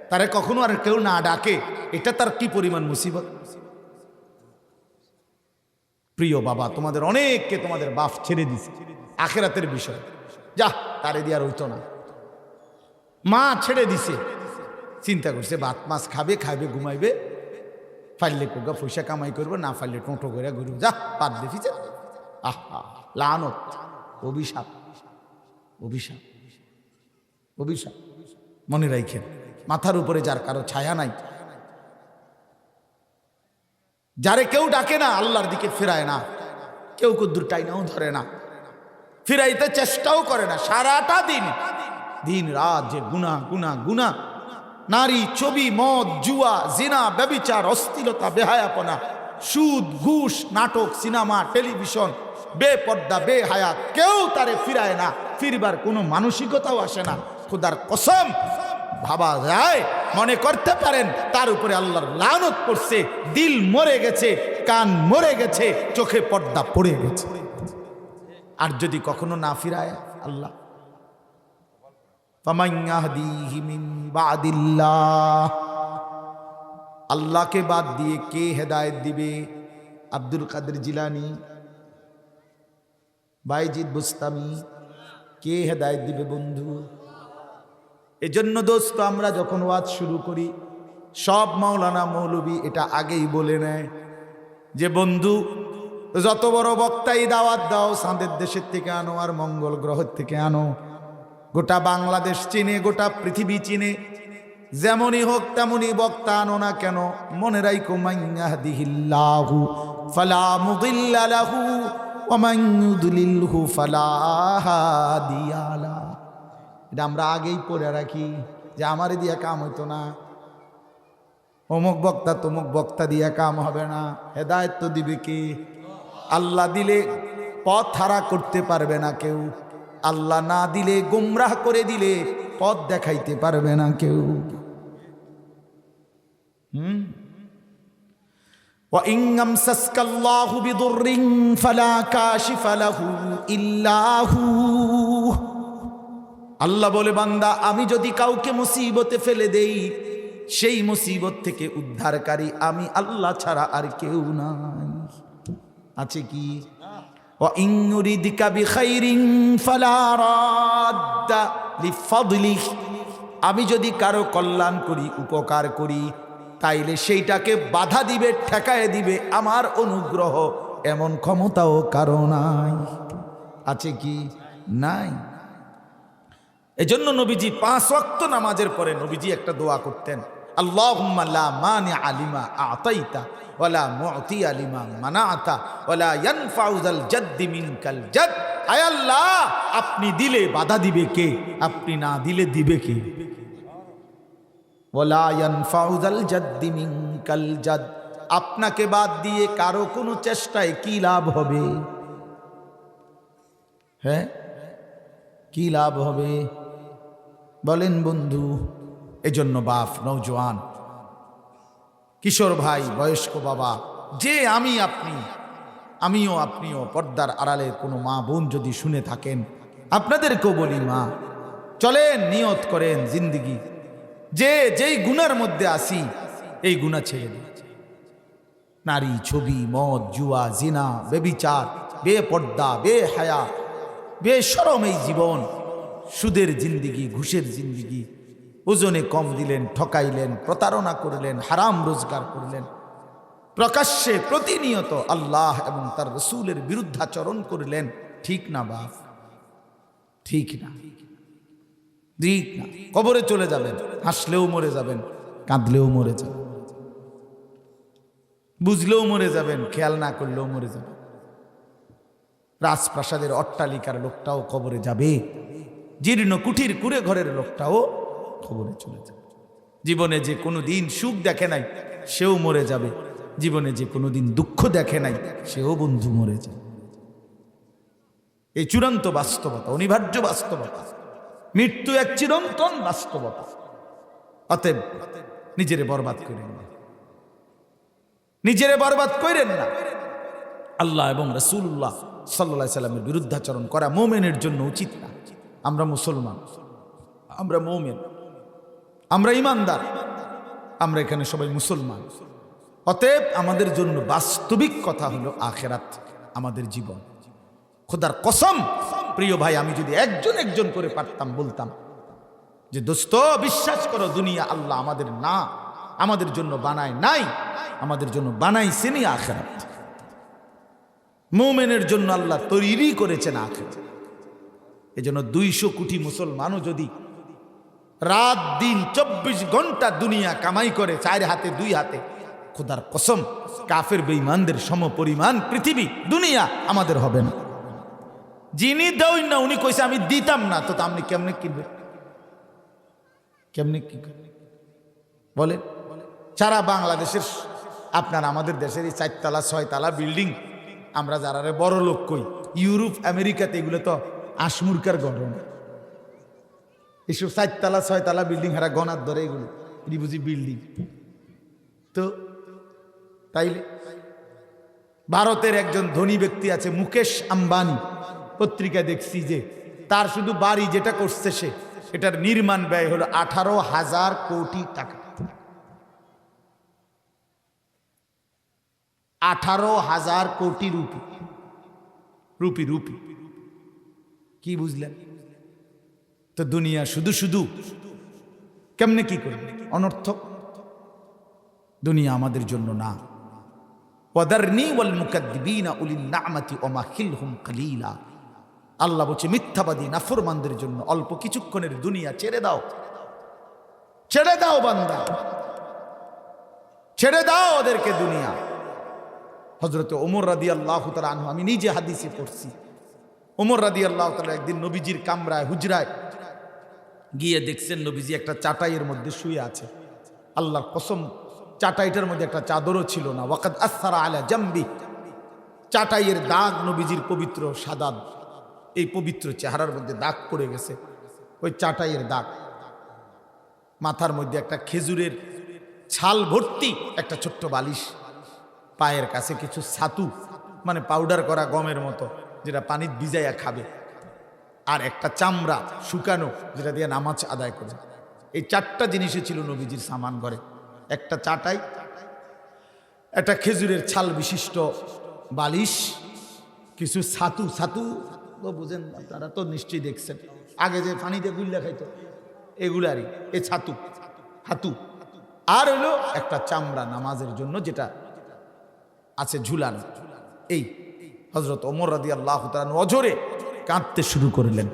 তারে কখনো আর কেউ না ডাকে, এটা তার কি পরিমাণ মুসিবত। প্রিয় বাবা, তোমাদের অনেককে তোমাদের বাপ ছেড়ে দিছে আখেরাতের বিষয়, যা তারে দিয়ে আর হইতো না। মা ছেড়ে দিছে, চিন্তা করছে ভাত মাছ খাবে, খাইবে, ঘুমাইবে, ফাইলে কোগা পয়সা কামাই করবো, না ফাইলে টোটো করে ঘুরবো, যা পাত দেখিছে। আহা, লানত, অভিশাপ, অভিশাপ, অভিশাপ। মনে রাখেন, মাথার উপরে যার কারো ছায়া নাই, যারে কেউ ডাকে না, আল্লাহর দিকে ফেরায় না, কেউ কুদ্দুর টাইনাও ধরে না, ফিরাইতে চেষ্টাও করে না, সারাটা দিন দিন রাত যে গুনাহ গুনাহ গুনাহ, নারী, ছবি, মদ, জুয়া, জিনা, ব্যভিচার, অশ্লীলতা, বেহায়াপনা, সুদ, ঘুষ, নাটক, সিনেমা, টেলিভিশন, বেপর্দা, বেহায়া, কেউ তারে ফিরায় না, ফিরবার কোনো মানসিকতাও আসে না। খোদার কসম, ভাবা যায়, মনে করতে পারেন তার উপরে আল্লাহর লানত পড়ছে, দিল মরে গেছে, কান মরে গেছে, চোখে পর্দা পড়ে গেছে। আর যদি কখনো না ফিরায় আল্লাহ, ফামান ইয়াহদিহি মিন বাদিল্লাহ, আল্লাহকে বাদ দিয়ে কে হেদায়েত দিবে? আব্দুল কাদের জিলানী, বাইজিদ বুস্তামি, কে হেদায়েত দিবে বন্ধু? এজন্য দোস্ত, আমরা যখন ওয়াজ শুরু করি, সব মাওলানা মৌলবী এটা আগেই বলে নেয় যে বন্ধু, যত বড় বক্তাই দাওয়াত দাও, চাঁদের দেশের থেকে আনো আর মঙ্গল গ্রহের থেকে আনো, গোটা বাংলাদেশ চিনে, গোটা পৃথিবী চিনে, যেমনই হোক তেমনই বক্তা আনো না কেন, মনে রাখো, মান ইয়াহদিহিল্লাহু ফালা মুদিল্লা লাহু ওয়া মান ইউদ্লিলহু ফালা হাদিয়া লাহু। এটা আমরা আগেই পড়ে রাখি যে আমারে দিয়া কাম হইতো না, অমুক বক্তা তমুক বক্তা দিয়া কাম হবে না, হেদায়েত তো দিবে কে? আল্লাহ দিলে পথ হারা করতে পারবে না কেউ, আল্লাহ না দিলে, গুমরাহ করে দিলে পথ দেখাইতে পারবে না কেউ। ওয়া ইন আমসাসকাল্লাহু বিদুররিন ফালা কাশিফা লাহু ইল্লা হু, আল্লাহ বলে, বান্দা, আমি যদি কাউকে মুসিবতে ফেলে দেই, সেই মুসিবত থেকে উদ্ধারকারী আমি আল্লাহ ছাড়া আর কেউ নাই। আছে কি? ওয়া ইন ইউরিদিকা বিখাইরিন ফালা রাদ্দা লিফাদলিহি, আমি যদি কারো কল্যাণ করি, উপকার করি, তাইলে সেইটাকে বাধা দিবে, ঠেকায় দিবে আমার অনুগ্রহ, এমন ক্ষমতাও কারো নাই। আছে কি? নাই। এজন্য নবীজি 5 ওয়াক্ত নামাজের পরে নবীজি একটা দোয়া করতেন, আল্লাহুম্মা লা মানিআ লিমা আ'তাইতা ওয়া লা মু'তিয়া লিমা মানা'তা ওয়া লা ইয়ানফা'ু যাল জাদ্দি মিনকাল জাদ। আয় আল্লাহ, আপনি দিলে বাধা দিবে কে? আপনি না দিলে দিবে কে? ওয়া লা ইয়ানফা'ু যাল জাদ্দি মিনকাল জাদ, আপনাকে বাদ দিয়ে কারো কোনো চেষ্টায় কি লাভ হবে? হ্যাঁ, কি লাভ হবে বলেন বন্ধু? এজন্য বাপ, নওজোয়ান, কিশোর ভাই, বয়স্ক বাবা, যে আমি আপনি, আমিও আপনিও, পর্দার আড়ালে কোনো মা বোন যদি শুনে থাকেন, আপনাদেরকেও বলি, মা, চলেন, নিয়ত করেন জিন্দিগি যে যেই গুনার মধ্যে আসি, এই গুনাহ ছেড়ে দিন। নারী, ছবি, মদ, জুয়া, জিনা, বেবিচার, বেপর্দা, বেহায়া, বেশরম এই জীবন, সুদের জিন্দিগি, ঘুষের জিন্দিগি, ওজনে কম দিলেন, ঠকাইলেন, প্রতারণা করলেন, হারাম রোজগার করলেন, প্রকাশ্যে প্রতিনিয়ত আল্লাহ এবং তার রসুলের বিরুদ্ধাচরণ করলেন। ঠিক না বাপ? ঠিক না, ঠিক না। কবরে চলে যাবেন, হাসলেও মরে যাবেন, কাঁদলেও মরে যাবেন, বুঝলেও মরে যাবেন, খেয়াল না করলেও মরে যাবেন। রাজপ্রাসাদের অট্টালিকার লোকটাও কবরে যাবে, জীর্ণ কুঠির কুড়ে ঘরের লোকটাও কবরে চলে যাবে। জীবনে যে কোনো দিন সুখ দেখে নাই সেও মরে যাবে, জীবনে যে কোনো দিন দুঃখ দেখে নাই সেও বন্ধু মরে যাবে। এই চূড়ান্ত বাস্তবতা, অনিবার্য বাস্তবতা, মৃত্যু এক চিরন্তন বাস্তবতা। অতএব নিজেরে বরবাদ করেন না, নিজেরে বরবাদ করেন না। আল্লাহ এবং রাসূলুল্লাহ সাল্লাল্লাহু আলাইহি সাল্লামের বিরুদ্ধাচরণ করা মুমিনের জন্য উচিত না। আমরা মুসলমান, আমরা মুমিন, আমরা ইমানদার, আমরা এখানে সবাই মুসলমান। অতএব আমাদের জন্য বাস্তবিক কথা হলো আখিরাত, আমাদের জীবন। খোদার কসম প্রিয় ভাই, আমি যদি একজন একজন করে পারতাম বলতাম যে দোস্ত বিশ্বাস করো, দুনিয়া আল্লাহ আমাদের না, আমাদের জন্য বানায় নাই, আমাদের জন্য বানাইছেনই আখিরাত। মুমিনের জন্য আল্লাহ তৈরি করেছেন আখিরাত। এজন্য 200 কোটি মুসলমানও যদি রাত দিন 24 ঘন্টা দুনিয়া কামাই করে 4 হাতে 2 হাতে, খোদার কসম কাফের বেঈমানদের সমপরিমাণ পৃথিবী দুনিয়া আমাদের হবে না। যিনি দেন না উনি কইছে আমি দিতাম না, তো আপনি কেমনে কিনবে? কেমনে কি বলে? সারা বাংলাদেশের, আপনার আমাদের দেশের এই 4 তলা 6 তলা বিল্ডিং, আমরা যারা বড় লোক কই, ইউরোপ আমেরিকাতে এগুলো তো আশমুরকার গঠন। এইসব 4 তলা 6 তলা বিল্ডিং হারা গনার ধরে, এগুলো বুঝি বিল্ডিং। তো তাইলে ভারতের একজন ধনী ব্যক্তি আছে মুকেশ আম্বানি, পত্রিকা দেখছি যে তার শুধু বাড়ি যেটা করছে সে, এটার নির্মাণ ব্যয় হলো 18,000 কোটি টাকা। 18,000 কোটি রুপি, রুপি রুপি কি বুঝলেন? তো দুনিয়া শুধু শুধু কেমনে কি করবে? অনর্থক। দুনিয়া আমাদের জন্য না। ওয়াদারনি ওয়াল মুকাদ্দিবিনা উলিন নি'মাতি ওয়া মাহিলহুম কালিলা। আল্লাহ বলছে মিথ্যাবাদী নাফরমানদের জন্য অল্প কিছুক্ষণের দুনিয়া ছেড়ে দাও, ছেড়ে দাও বান্দা, ছেড়ে দাও ওদেরকে দুনিয়া। হযরত ওমর রাদিয়াল্লাহু তাআলা আনহু, আমি নিজে হাদিসে পড়ছি, ওমর রাদিয়াল্লাহু তাআলা একদিন নবীজির কামরায় হুজরায় গিয়ে দেখছেন নবীজি একটা চাটাইয়ের মধ্যে শুয়ে আছে। আল্লাহর কসম চাটাইটার মধ্যে একটা চাদরও ছিল না। ওয়াকাদ আসসারা আলা জামবি, চাটাইয়ের দাগ নবীজির পবিত্র সাদা এই পবিত্র চেহারার মধ্যে দাগ পড়ে গেছে, ওই চাটাইয়ের দাগ। মাথার মধ্যে একটা খেজুরের ছাল ভর্তি একটা ছোট্ট বালিশ, পায়ের কাছে কিছু ছাতু, মানে পাউডার করা গমের মতো, যেটা পানিতে ভিজাইয়া খাবে, আর একটা চামড়া শুকানো যেটা দিয়ে নামাজ আদায় করে। এই 4টা জিনিসই ছিল নবীজির সামান ঘরে। একটা চাটাই, একটা খেজুরের ছাল বিশিষ্ট বালিশ, কিছু ছাতু, ছাতু তো বুঝেন আপনারা, তো নিশ্চয়ই দেখছেন, আগে যে পানিতে গুল্লা খাইতো এগুলারই এই ছাতু হাতু, আর হলো একটা চামড়া নামাজের জন্য যেটা আছে ঝুলানো। এই হযরত ওমর রাদিয়াল্লাহু তাআলা অঝরে কাঁদতে শুরু করলেন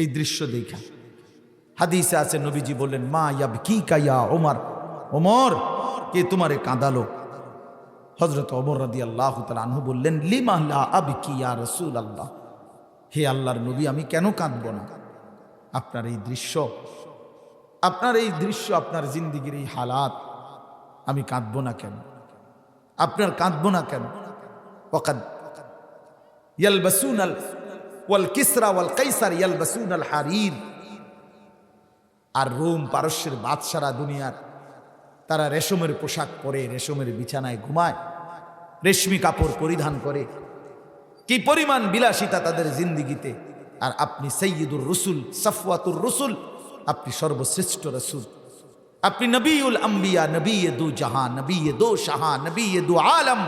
এই দৃশ্য দেখা। হাদিসে আছে নবীজি বললেন, মা ইয়াবকিকা ইয়া ওমর, ওমর কে তোমারে কাঁদালো? হযরত ওমর রাদিয়াল্লাহু তাআলা আনহু বললেন, লিমা লা আবকি ইয়া রাসূলুল্লাহ, হে আল্লাহর নবী আমি কেন কাঁদব না? আপনার এই দৃশ্য, আপনার এই দৃশ্য, আপনার জিন্দেগির এই হালাত, আমি কাঁদব না কেন? আপনার কাঁদব না কেন? ওয়াকাদ ইয়ালবাসুনাল ওয়াল কিসরা ওয়াল কাইসার ইয়ালবাসুনাল হারির। আর রোম পারস্যের বাদশারা দুনিয়ার, তারা রেশমের পোশাক পরে রেশমের বিছানায় ঘুমায়, রেশমি কাপড় পরিধান করে, কি পরিমাণ বিলাসিতা তাদের জিন্দিগিতে। আর আপনি সাইয়্যিদুর রসুল, সাফওয়াতুর রসুল, আপনি সর্বশ্রেষ্ঠ রসুল, আপনি নবীউল আম্বিয়া, নবীয়ে দু জাহান, নবীয়ে দো শাহান, নবীয়ে দু আলম,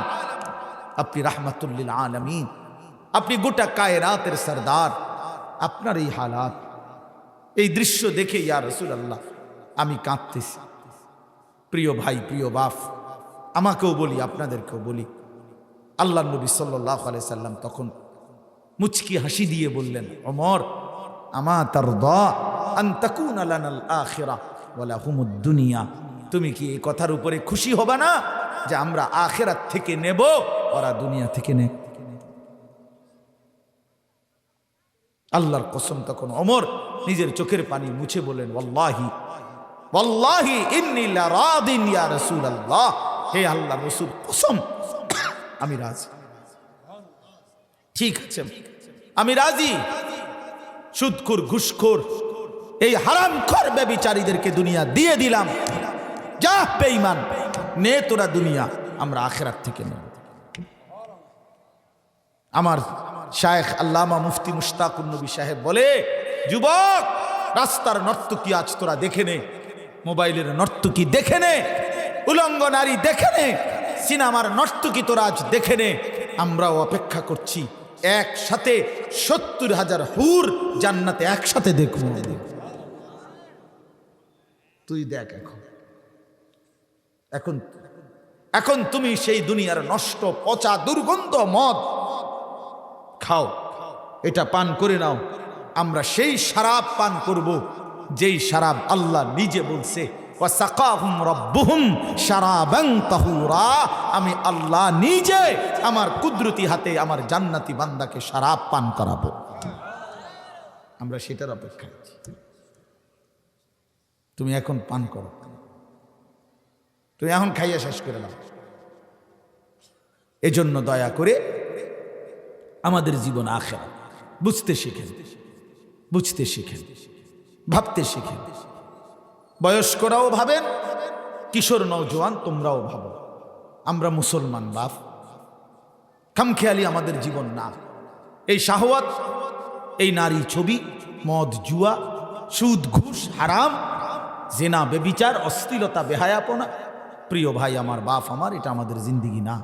আপনি রাহমাতুল লিল আলামিন। আপনি গোটা কায়নাতের সরদার, আপনার এই হালাত, এই দৃশ্য দেখে ইয়া রাসূলুল্লাহ আমি কাঁদতেছি। প্রিয় ভাই, প্রিয় বাপ, আমাকেও বলি, আপনাদেরকেও বলি, আল্লাহ নবী সাল্লাল্লাহু আলাইহি সাল্লাম তখন মুচকি হাসি দিয়ে বললেন, ওমর, আমা তারদা আন তাকুনা লানাল আখিরাহ ওয়া লাহুমুদ দুনিয়া, তুমি কি এই কথার উপরে খুশি হবা না যে আমরা আখিরাত থেকে নেব, ওরা দুনিয়া থেকে নেব? আল্লাহর কসম, তখন ওমর নিজের চোখের পানি মুছে বলেন, ওয়াল্লাহি ওয়াল্লাহি ইন্নী লারাদিন ইয়া রাসূলুল্লাহ, হে আল্লাহর রাসূল, কসম আমি রাজি। ঠিক আছে, আমি রাজি। সুদখোর, ঘুষখোর, এই হারামখোর ব্যভিচারীদেরকে দুনিয়া দিয়ে দিলাম। যা বেঈমান, নে তোরা দুনিয়া, আমরা আখিরাত থেকে নেব। আমার শায়েখ আল্লামা মুফতি মুশতাকুন নবী সাহেব বলে, যুবক, রাস্তার নর্তকী আজ তোরা দেখে নে, মোবাইলের নর্তকী দেখে নে, উলঙ্গ নারী দেখে নে, সিনেমার নর্তকী তোরা আজ দেখে নে। আমরাও অপেক্ষা করছি একসাথে ৭০,০০০ হুর জান্নাতে একসাথে দেখব। তুই দেখ, এখন এখন তুমি সেই দুনিয়ার নষ্ট, পচা, দুর্গন্ধ মদ খাও, এটা পান করে নাও। আমরা সেই শরাব পান করব যেই শরাব আল্লাহ নিজে বলছে, ওয়াসাকাহুম রাব্বুহুম শারাবান তাহুরা, আমি আল্লাহ নিজে আমার কুদরতি হাতে আমার জান্নাতি বান্দাকে শরাব পান করাবো। আমরা সেটার অপেক্ষায় আছি। তুমি এখন পান করো, তুমি এখন খাইয়া শেষ করে নাও। এজন্য দয়া করে আমাদের জীবন আখিরাত বুঝতে শিখেন, বুঝতে শিখেন, ভাবতে শিখেন। বয়স্করাও ভাবেন, কিশোর নওজোয়ান তোমরাও ভাবো। আমরা মুসলমান বাপ, খামখেয়ালি আমাদের জীবন না। এই শাহওয়াত, এই নারী ছবি, মদ জুয়া, সুদ ঘুষ হারাম, জেনা বেবিচার, অশ্লীলতা, বেহায়াপনা, প্রিয় ভাই আমার, বাপ আমার, এটা আমাদের জিন্দিগি না।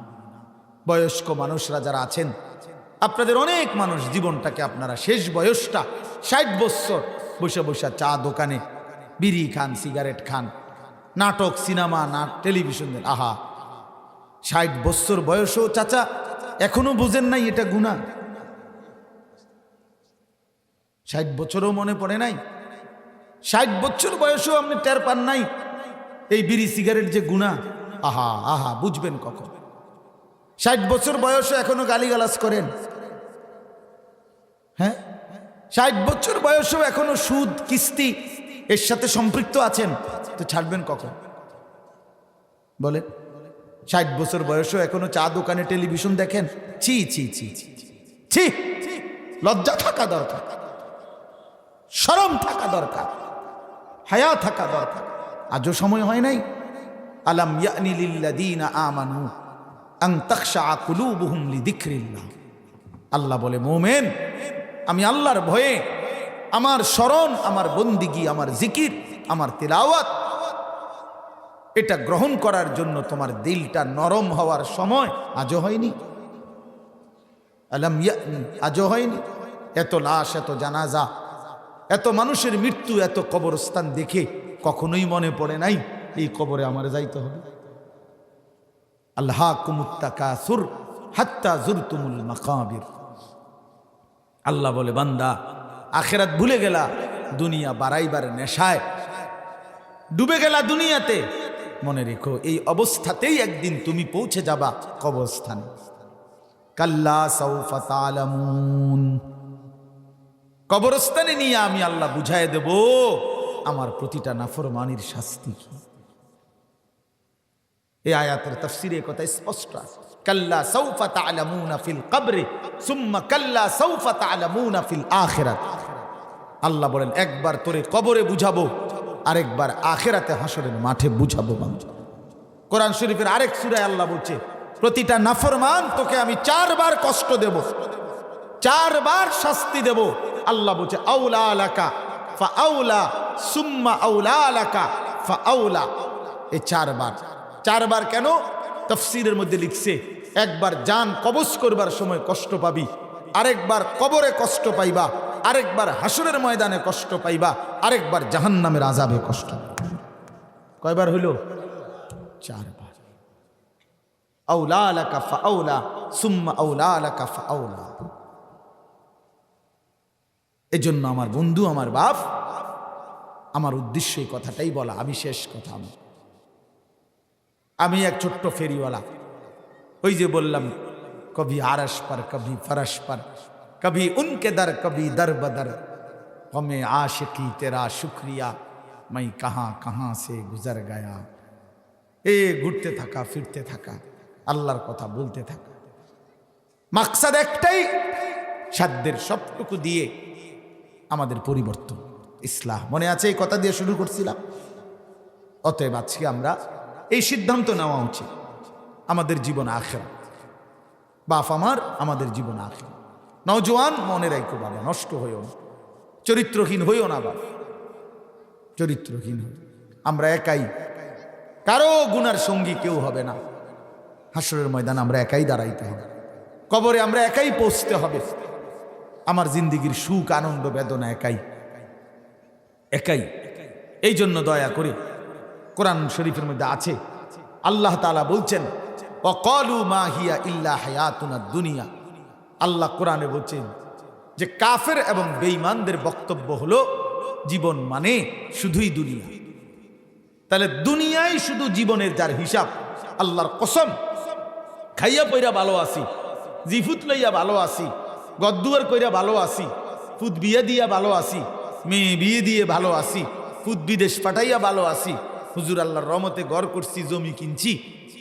বয়স্ক মানুষরা যারা আছেন, আপনাদের অনেক মানুষ জীবনটাকে আপনারা শেষ বয়সটা ৬০ বছর বসে বসে চা দোকানে বিড়ি খান, সিগারেট খান, নাটক, সিনেমা, টেলিভিশন দেন। আহা, ৬০ বছর বয়সও চাচা এখনো বুঝেন নাই এটা গুনাহ? ৬০ বছরও মনে পড়ে নাই? ৬০ বছর বয়সেও আপনি টের পান নাই এই বিড়ি সিগারেট যে গুনাহ? আহা আহা, বুঝবেন কখন? ৬০ বছর বয়সে এখনো গালিগালাজ করেন? হ্যাঁ, ৬০ বছর বয়সেও এখনো সুদ, কিস্তি এর সাথে সম্পৃক্ত আছেন, তো ছাড়বেন কখন বলেন? ৬০ বছর বয়সেও এখনো চা দোকানে টেলিভিশন দেখেন? ছি ছি ছি ছি, লজ্জা থাকা দরকার, শরম থাকা দরকার, হায়া থাকা দরকার। আজও সময় হয় নাই? আলাম ইয়ানি লিল্লাযীনা আমানু আন তাখশা কুলুবুহুম লিযিকরিল্লাহ। আল্লাহ বলে, মুমিন, আমি আল্লাহর ভয়ে আমার স্মরণ, আমার বন্দিগি, আমার জিকির, আমার তিলাওয়াত, এটা গ্রহণ করার জন্য তোমার দিলটা নরম হওয়ার সময় আজও হয়নি? আলাম ইয়ানি, আজও হয়নি? এত লাশ, এত জানাজা, এত মানুষের মৃত্যু, এত কবরস্থান দেখে কখনোই মনে পড়ে নাই এই কবরে আমার যাইতে হবে? আল্লাহকুমুত তাকাসুর হাত্তা যুরতুমুল মাকাবির। আল্লাহ বলে, বান্দা, আখিরাত ভুলে গেলা, দুনিয়া বাড়াইবার নেশায় ডুবে গেলা দুনিয়াতে। মনে রেখো, এই অবস্থাতেই একদিন তুমি পৌঁছে যাবা কবরস্থানে। কাল্লা সাউফা তা'লামুন, কবরস্থানে নিয়ে আমি আল্লাহ বুঝায় দেব আমার প্রতিটা নাফরমানির শাস্তি কি। এই আয়াতের তাফসীরে কথা স্পষ্ট আছে, কাল্লা সাউফা তা'লামুনা ফিল কবরি সুম্মা কাল্লা সাউফা তা'লামুনা ফিল আখিরাত। আল্লাহ বলেন, একবার তোরে কবরে বুঝাবো, আরেকবার আখিরাতে হাসরের মাঠে বুঝাবো। কোরআন শরীফের আরেক সূরায় আল্লাহ বলছে, প্রতিটা নাফরমান তোকে আমি 4 বার কষ্ট দেব, 4 বার শাস্তি দেব। আল্লাহ বলছে, আউলা লাকা ফাআউলা সুম্মা আউলা লাকা ফাআউলা। এই 4 বার। 4 বার কেন? তাফসীরের মধ্যে লিখছে, একবার জান কবজ করবার সময় কষ্ট পাবি, আরেকবার কবরে কষ্ট পাইবা, আরেকবার হাসরের ময়দানে কষ্ট পাইবা, আরেকবার জাহান্নামের আযাবে কষ্ট পাইবা। কয়বার হইল? 4 বার। আউলা লাকা ফাআউলা সুম্মা আউলা লাকা ফাআউলা। এজন্য আমার বন্ধু, আমার বাপ, আমার উদ্দেশ্য এই কথাটাই বলা। আমি শেষ কথা, আমি এক ছোট্ট ফেরিওয়ালা। ওই যে বললাম, কবি আরশ पर कभी फरश पर, कभी उनके दर कभी दर बदर, हमें आशिकी तेरा शुक्रिया मैं कहाँ कहाँ से गुजर गया। এ ঘুরতে থাকা, ফিরতে থাকা, আল্লাহর কথা বলতে থাকা, মাকসাদ একটাই, সাধ্যের সবটুকু দিয়ে আমাদের পরিবর্তন, ইসলাহ। মনে আছে এই কথা দিয়ে শুরু করছিলাম। অতএব আজকে আমরা এই সিদ্ধান্ত নেওয়া উচিত, আমাদের জীবন আখিরাত। বাপ আমার, আমাদের জীবন আখিরাত। নওজোয়ান, মনে রাখো বাবা, নষ্ট হইও না, চরিত্রহীন হইও না বাবা, চরিত্রহীন হই। আমরা একাই, কারো গুনার সঙ্গী কেউ হবে না। হাসরের ময়দানে আমরা একাই দাঁড়াইতে হবে, কবরে আমরা একাই পৌঁছতে হবে। আমার জিন্দিগির সুখ, আনন্দ, বেদনা একাই একাই। এই জন্য দয়া করে কোরআন শরীফের মধ্যে আছে, আল্লাহ তাআলা বলছেন, ওয়াকালু মা হিয়া ইল্লা হায়াতুনাদ দুনিয়া। আল্লাহ কোরআনে বলছেন যে কাফের এবং বেঈমানদের বক্তব্য হলো জীবন মানে শুধুই দুনিয়া। তাহলে দুনিয়ায় শুধু জীবনের যার হিসাব, আল্লাহর কসম, খাইয়া পইরা ভালো আছি, জিফুত লইয়া ভালো আছি, গদ্দুয়ার কইরা ভালো আছি, ফুদ বিয়ে দিয়া ভালো আছি, মেয়ে বিয়ে দিয়ে ভালো আছি, ফুদ বিদেশ পাঠাইয়া ভালো আছি, হুজুর আল্লাহর রহমতে ঘর করছি, জমি কিনছি,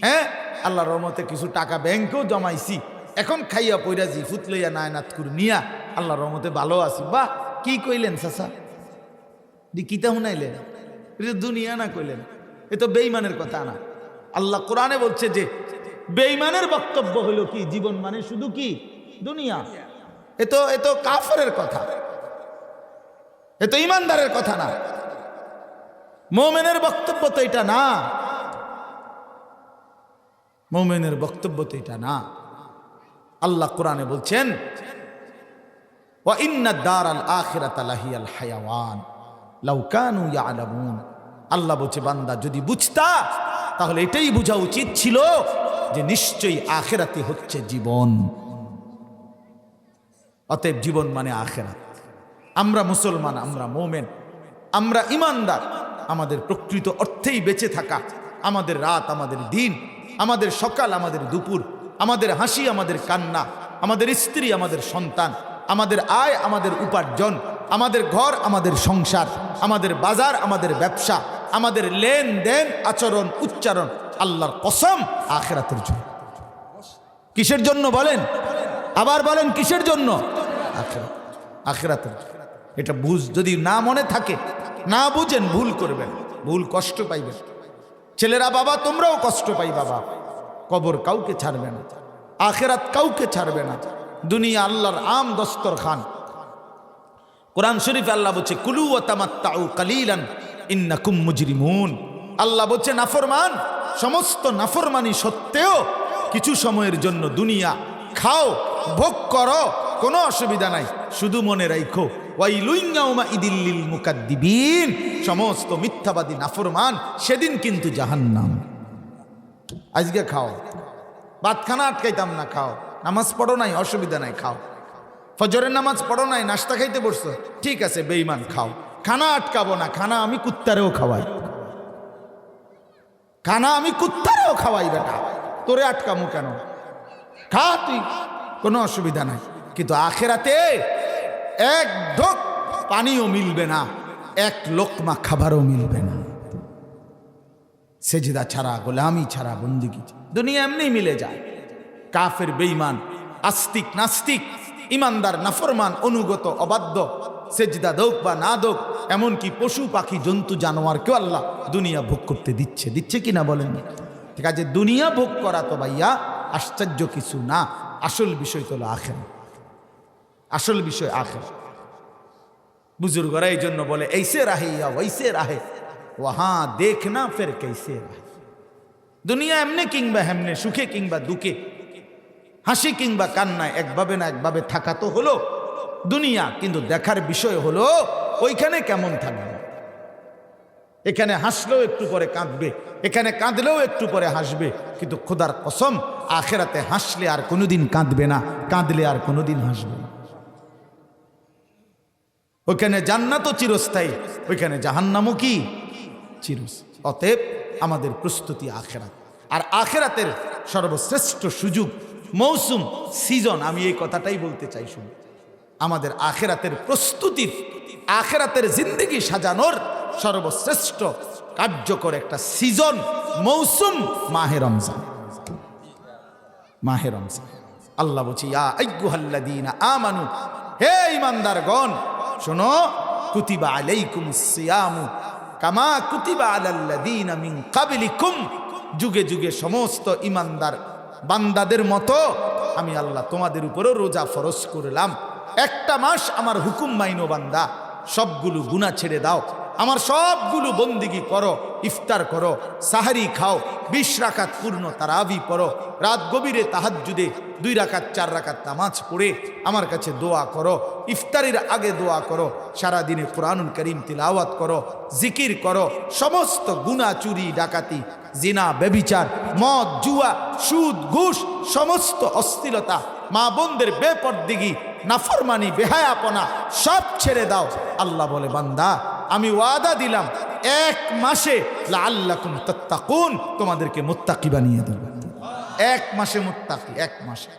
হ্যাঁ আল্লাহর রহমতে কিছু টাকা ব্যাংকেও জমাইছি, এখন খাইয়া পইরা জিফুত লইয়া নায়নাত করে নিয়া আল্লাহর রহমতে ভালো আছি। বাহ, কি কইলেন চাচা, কিতা শুনাইলেন? এটা দুনিয়া না কইলেন, এ তো বেঈমানের কথা না। আল্লাহ কোরআনে বলছে যে বেঈমানের বক্তব্য হলো কি, জীবন মানে শুধু কি দুনিয়া। এ তো কাফেরের কথা, এ তো ইমানদারের কথা না। মুমিনের বক্তব্য তো এটা না, মুমিনের বক্তব্য তো এটা না। আল্লাহ কোরআনে বলছেন, ওয়া ইন্নাদ দারাল আখিরাতা লাহিয়াল হায়াওয়ান লাউ কানু ইয়ালামুন। আল্লাহ বলছে, বান্দা যদি বুঝতা তাহলে এটাই বোঝা উচিত ছিল যে নিশ্চয়ই আখিরাতে হচ্ছে জীবন। অতএব জীবন মানে আখিরাত। আমরা মুসলমান, আমরা মুমিন, আমরা ইমানদার। আমাদের প্রকৃত অর্থেই বেঁচে থাকা, আমাদের রাত, আমাদের দিন, আমাদের সকাল, আমাদের দুপুর, আমাদের হাসি, আমাদের কান্না, আমাদের স্ত্রী, আমাদের সন্তান, আমাদের আয়, আমাদের উপার্জন, আমাদের ঘর, আমাদের সংসার, আমাদের বাজার, আমাদের ব্যবসা, আমাদের লেনদেন, আচরণ, উচ্চারণ, আল্লাহর কসম আখিরাতের জন্য। কিসের জন্য বলেন? আবার বলেন, কিসের জন্য? আখিরাত, আখিরাতের। এটা বুঝ, যদি না মনে থাকে, না বুঝেন, ভুল করবেন, ভুল কষ্ট পাইবেন। ছেলেরা, বাবা তোমরাও কষ্ট পাই বাবা। কবর কাউকে ছাড়বে না, আখিরাত কাউকে ছাড়বে না। দুনিয়া আল্লাহর আম দস্তরখান। কোরআন শরীফে আল্লাহ বলছে, কুলু ওয়া তামাত্তাউ কালিলান ইন্নাকুম মুজরিমুন। আল্লাহ বলছে, নাফরমান, সমস্ত নাফরমানি সত্ত্বেও কিছু সময়ের জন্য দুনিয়া খাও, ভোগ করো, কোনো অসুবিধা নাই। শুধু মনে রাখো, ওয়াইলুন ইয়াউমাইদিল লিল মুকাদ্দিবিন, সমস্ত মিথ্যাবাদী নাফরমান সেদিন কিন্তু জাহান্নাম। আজকে খাও, ভাতখানা আটকাইতাম না, খাও। নামাজ পড়ো নাই, অসুবিধা নাই, খাও। ফজরের নামাজ পড়ো নাই, নাস্তা খাইতে বসছো, ঠিক আছে বেঈমান, খাও। খানা আটকাবো না, খানা আমি কুত্তারেও খাওয়াই, খানা আমি কুত্তারেও খাওয়াই। বেটা, তোরে আটকামু কেন? খা তুই, কোনো অসুবিধা নাই। কিন্তু আখিরাতে এক ঢোক পানিও মিলবে না, এক লোকমা খাবারও মিলবে না। সেজদা ছাড়া, গোলামি ছাড়া, বন্দিগি। দুনিয়া এমনি মিলে যায়। কাফের, বেঈমান, আস্তিক, নাস্তিক, ইমানদার, নাফরমান, অনুগত, অবাধ্য, সেজদা দোক বা না দোক, এমনকি পশু পাখি, জন্তু, জানোয়ারকেও আল্লাহ দুনিয়া ভোগ করতে দিচ্ছে। দিচ্ছে কিনা বলেন? ঠিক আছে, দুনিয়া ভোগ করা তো ভাইয়া আশ্চর্য কিছু না। আসল বিষয় তো হলো আখিরাত, আসল বিষয় আখিরাত। বুজুর্গরা এই জন্য বলে, এইসে রাহে ইয়া ওয়াইসে রাহে, ওহা দেখনা ফের কেসে রাহে। দুনিয়া এমনি কিংবা হেমনে, সুখে কিংবা দুঃখে, হাসি কিংবা কান্নায় একভাবে না একভাবে থাকা তো হলো দুনিয়া, কিন্তু দেখার বিষয় হলো ওইখানে কেমন থাকবে। এখানে হাসলেও একটু পরে কাঁদবে, এখানে কাঁদলেও একটু পরে হাসবে, কিন্তু খোদার কসম আখেরাতে হাসলে আর কোনোদিন কাঁদবে না, কাঁদলে আর কোনোদিন হাসবে না। ওইখানে জান্নাতও চিরস্থায়ী, ওইখানে জাহান্নামও কি চিরস্থায়ী। অতএব আমাদের প্রস্তুতি আখেরাত, আর আখেরাতের সর্বশ্রেষ্ঠ সুযোগ মৌসুম, সিজন, আমি এই কথাটাই বলতে চাই। শুনুন, আমাদের আখেরাতের প্রস্তুতির, আখেরাতের জিন্দেগি সাজানোর সর্বশ্রেষ্ঠ কার্যকর একটা সিজন, মৌসুম মাহে রমজান। মাহে রমজান আল্লাহ বলছি, ইয়া আইয়ুহাল্লাযীনা আমানু, হে ঈমানদারগণ শোনো, কুতিবা আলাইকুমুস সিয়ামু কামা কুতিবা আলাল্লাযীনা মিন ক্বাবলিকুম, যুগে যুগে সমস্ত ঈমানদার বান্দাদের মতো আমি আল্লাহ তোমাদের উপরও রোজা ফরজ করলাম। একটা মাস আমার হুকুম মাইনো বান্দা, সবগুলো গুনাহ ছেড়ে দাও, আমার সবগুলো বন্দিগি করো, ইফতার করো, সাহারি খাও, 20 রাকাত পূর্ণ তারাবি পড়ো, রাত গভীরে তাহাজ্জুদে 2 রাকাত 4 রাকাত নামাজ পড়ে আমার কাছে দোয়া করো, ইফতারির আগে দোয়া করো, সারা দিনে কুরআনুল কারীম তিলাওয়াত করো, জিকির করো, সমস্ত গুনাহ, চুরি ডাকাতি, জিনা, ব্যভিচার, মদ, জুয়া, সুদ, ঘুষ, সমস্ত অশ্লীলতা, মা বোনদের বেপরদিগি, নাফরমানি, বেহায়াপনা সব ছেড়ে দাও। আল্লাহ বলে, বান্দা আমি ওয়াদা দিলাম 1 মাসে লাআল্লাকুম তাত্তাকুন, তোমাদেরকে মুত্তাকি বানিয়ে দেব। 1 মাসে মুত্তাকি, 1 মাসে,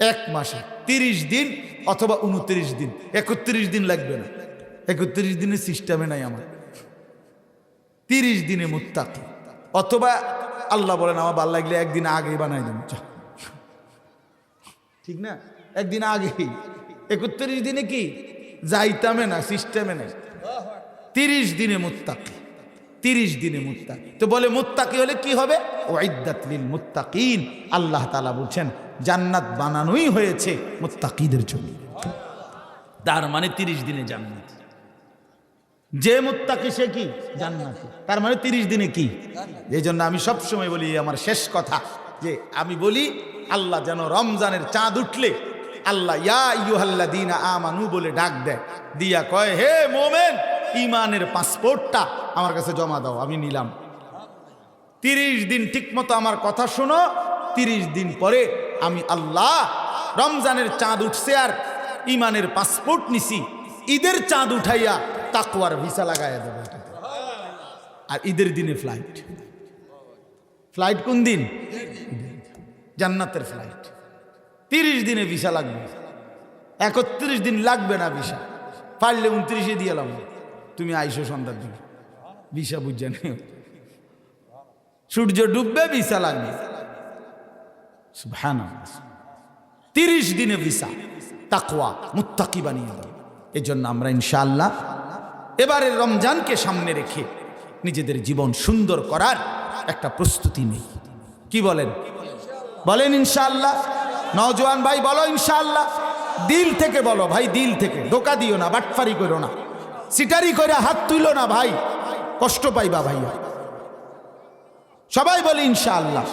1 মাসে 30 দিন অথবা 29 দিন, 31 দিন লাগবে না, 31 দিনের সিস্টেমে নাই আমার। 30 দিনে মুত্তাকি, অথবা আল্লাহ বলেন আমার ভালো লাগলে একদিন আগে বানাই দেন, ঠিক না, একদিন আগেই। 31 দিনে কি যাইতামে না, সিস্টেমে নেই। 30 দিনে মুত্তাকি, 30 দিনে মুত্তাকি। তো বলে মুত্তাকি হলে কি হবে? উইদ্দাত লিল মুত্তাকিন, আল্লাহ তাআলা বলছেন জান্নাত বানানোই হয়েছে মুত্তাকিদের জন্য। তার মানে 30 দিনে জান্নাত। যে মুত্তাকি সে কি জান্নাতি, তার মানে 30 দিনে কি। এই জন্য আমি সবসময় বলি, আমার শেষ কথা যে আমি বলি, আল্লাহ যেন রমজানের চাঁদ উঠলে আল্লাহ ইয়া আইয়ুহাল্লাযীনা আমানু বলে ডাক দেয়, দিয়া কয়, হে মোমেন, ইমানের পাসপোর্টটা আমার কাছে জমা দাও, আমি নিলাম। 30 দিন ঠিক মতো আমার কথা শোনো, 30 দিন পরে আমি আল্লাহ রমজানের চাঁদ উঠছে আর ইমানের পাসপোর্ট নিছি, ঈদের চাঁদ উঠাইয়া তাকওয়ার ভিসা লাগাইয়া দেব। আর ঈদের দিনে ফ্লাইট, ফ্লাইট কোন দিন? জান্নাতের ফ্লাইট। 30 দিনে ভিসা লাগবে, 31 দিন লাগবে না ভিসা, পারলে 29 দিয়ে এলাম, তুমি আইসো সন্ধ্যার দিকে, ভিসা বুঝে নেই। সূর্য ডুববে, ভিসা লাগবে। সুবহানাল্লাহ, 30 দিনে ভিসা, তাকওয়া, মুত্তাকি বানিয়ে দাও। এই জন্য আমরা ইনশাআল্লাহ এবারে রমজানকে সামনে রেখে নিজেদের জীবন সুন্দর করার একটা প্রস্তুতি নেই। কি বলেন? বলেন ইনশাআল্লাহ। নওজোয়ান ভাই বলো ইনশাআল্লাহ, দিল থেকে বলো ভাই, দিল থেকে। ধোকা দিও না, বাটফারি করো না, সিটারি করে হাত তুলো না ভাই, কষ্ট পাইবা ভাইয়া। সবাই বলি ইনশাআল্লাহ।